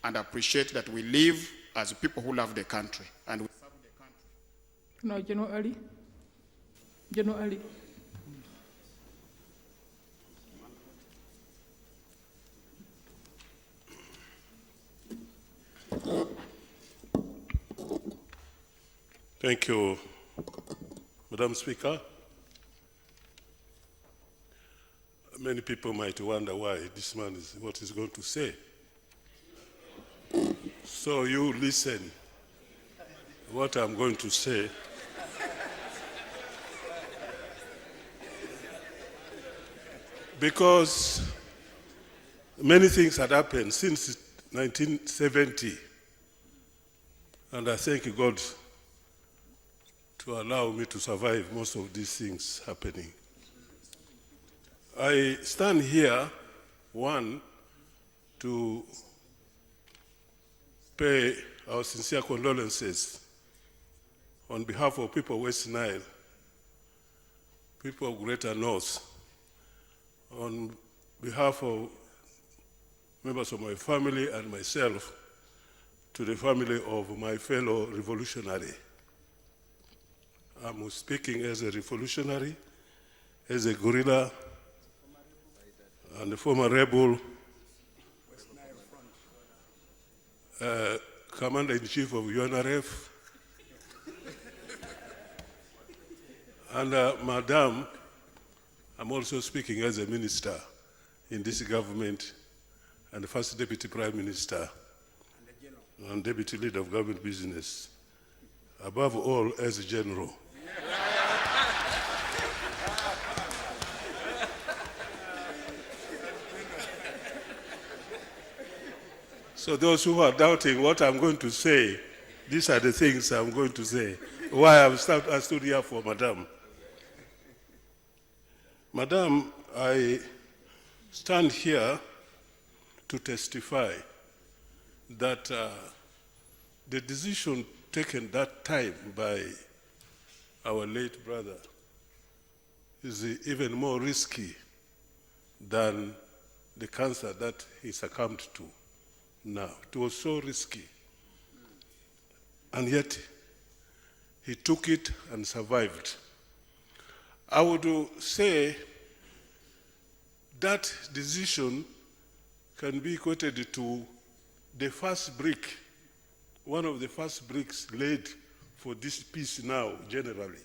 and appreciate that we live as people who love the country and we serve the country. No, General Ali. General Ali. Thank you, Madam Speaker. Many people might wonder why this man is what he's going to say. So you listen what I'm going to say. Because many things had happened since 1970, and I thank God to allow me to survive most of these things happening. I stand here, one, to pay our sincere condolences on behalf of people of West Nile, people of Greater North, on behalf of members of my family and myself, to the family of my fellow revolutionary. I'm speaking as a revolutionary, as a guerrilla, and a former rebel, Commander-in-Chief of UNRF, and Madam, I'm also speaking as a minister in this government and the First Deputy Prime Minister and Deputy Leader of Government Business, above all as a general. So those who are doubting what I'm going to say, these are the things I'm going to say. Why I stood here for Madam. Madam, I stand here to testify that the decision taken that time by our late brother is even more risky than the cancer that he succumbed to now. It was so risky. And yet, he took it and survived. I would say that decision can be equated to the first brick, one of the first bricks laid for this peace now, generally,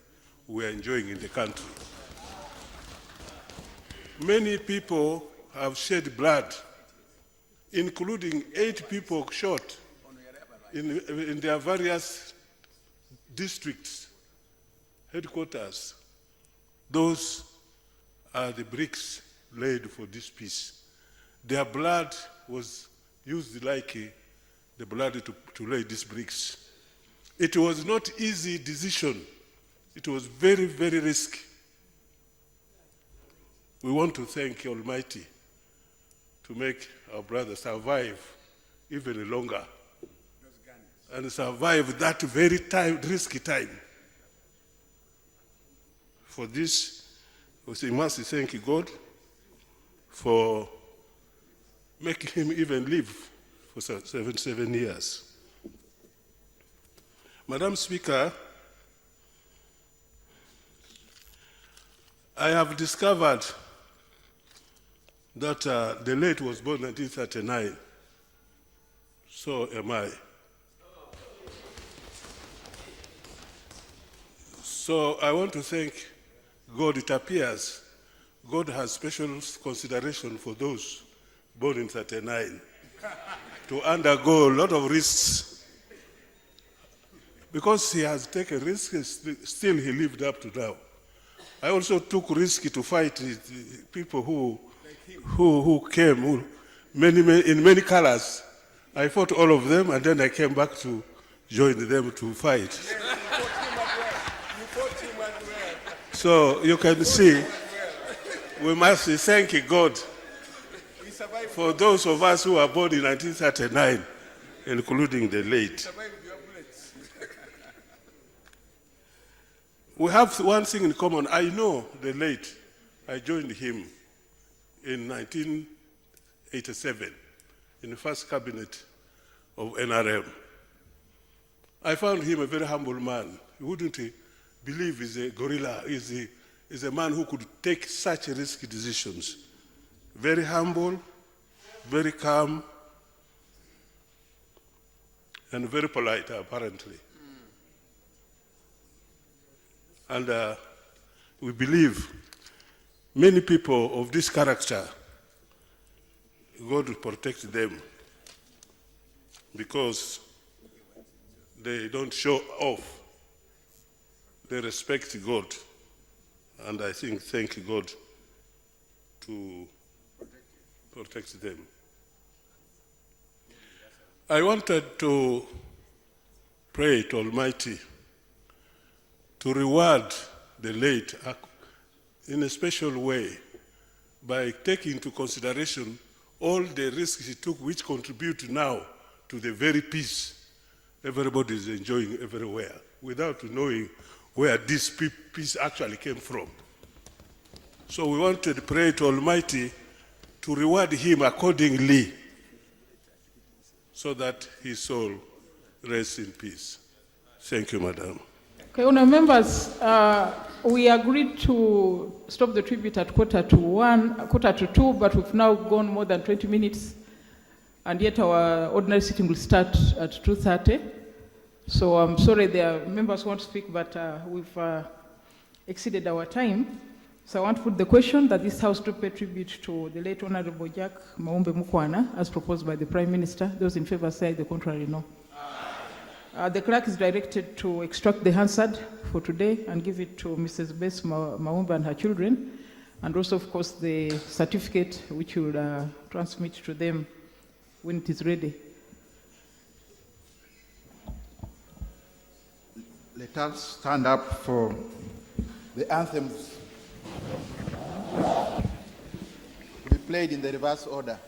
we are enjoying in the country. Many people have shed blood, including 8 people shot in their various districts, headquarters. Those are the bricks laid for this peace. Their blood was used like the blood to lay these bricks. It was not easy decision. It was very, very risky. We want to thank Almighty to make our brother survive even longer and survive that very risky time. For this, we must thank God for making him even live for 7 years. Madam Speaker, I have discovered that the late was born in 1939. So am I. So I want to thank God. It appears God has special consideration for those born in 1939 to undergo a lot of risks. Because he has taken risks, still he lived up to now. I also took risk to fight people who came in many colors. I fought all of them, and then I came back to join them to fight. So you can see, we must thank God for those of us who were born in 1939, including the late. We have one thing in common. I know the late. I joined him in 1987 in the first cabinet of NRM. I found him a very humble man. You wouldn't believe he's a gorilla. He's a man who could take such risky decisions. Very humble, very calm, and very polite, apparently. And we believe many people of this character, God will protect them because they don't show off. They respect God. And I think, thank God to protect them. I wanted to pray to Almighty to reward the late in a special way by taking into consideration all the risks he took which contribute now to the very peace everybody is enjoying everywhere without knowing where this peace actually came from. So we wanted to pray to Almighty to reward him accordingly so that his soul rests in peace. Thank you, Madam. Okay, honourable members, we agreed to stop the tribute at 1:45, but we've now gone more than 20 minutes, and yet our ordinary sitting will start at 2:30. So I'm sorry there are members who want to speak, but we've exceeded our time. So I want to put the question that this House to pay tribute to the late Honorable Jack Maumbe Mukwana, as proposed by the Prime Minister. Those in favour say, the contrary, no. The clerk is directed to extract the Hansard for today and give it to Mrs. Bess Maumbe and her children, and also, of course, the certificate which will transmit to them when it is ready. Let us stand up for the anthems to be played in the reverse order.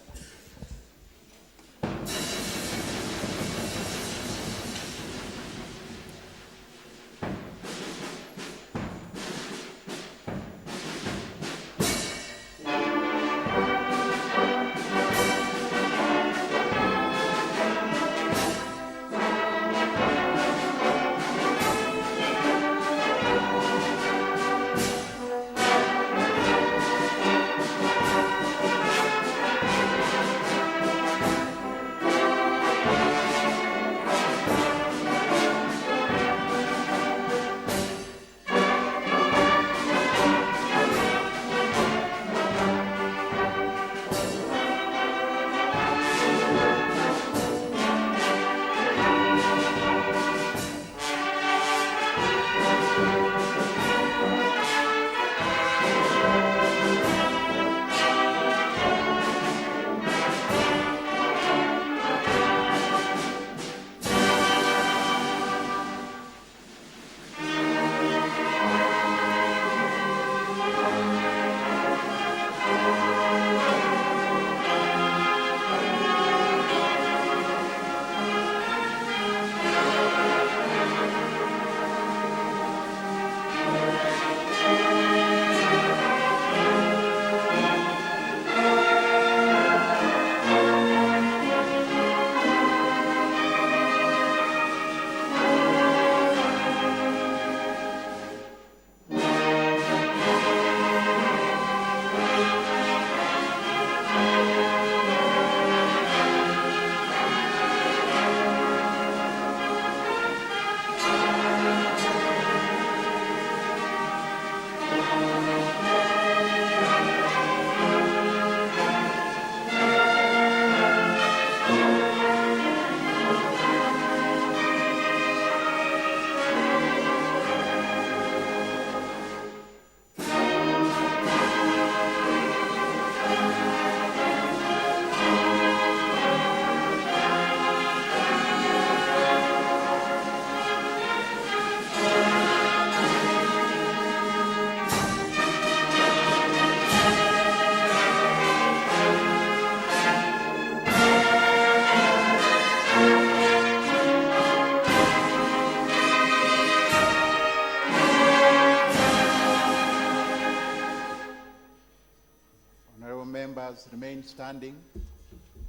members remain standing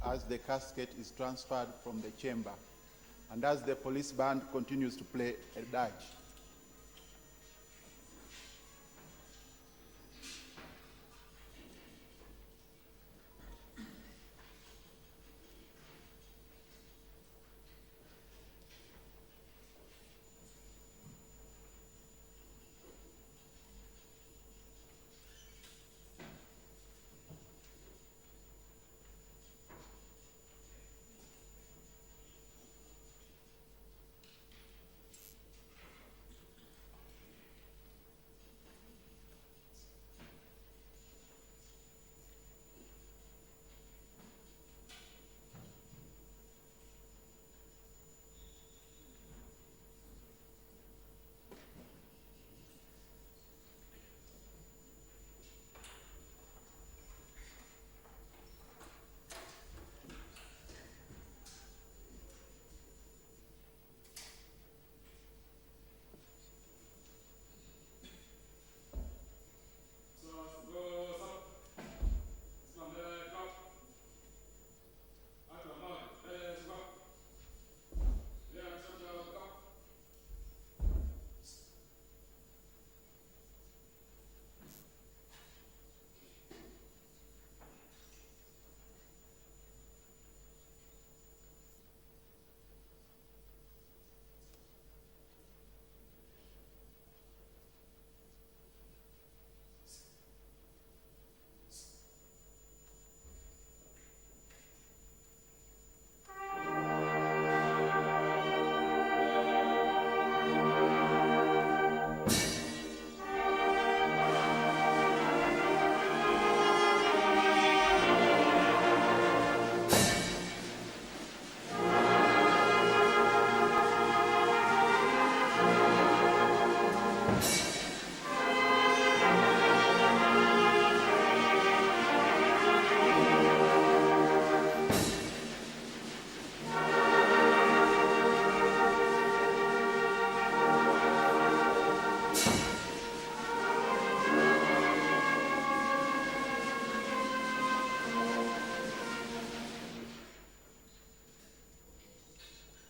as the casket is transferred from the chamber and as the police band continues to play a dirge.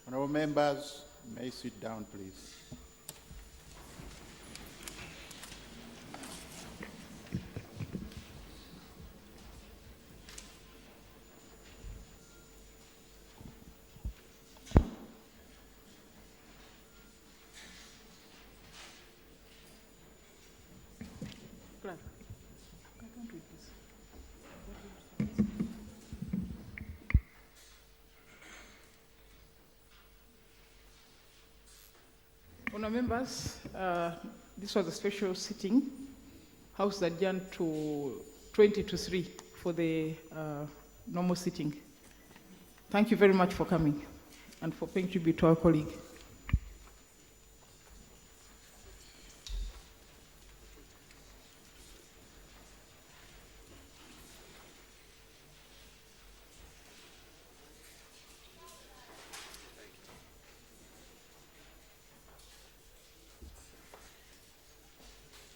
Honorable members, may sit down, please. Clerk, I can't read this. Honour members, this was a special sitting, House adjourned to 20 to 3 for the normal sitting. Thank you very much for coming and for paying tribute to our colleague.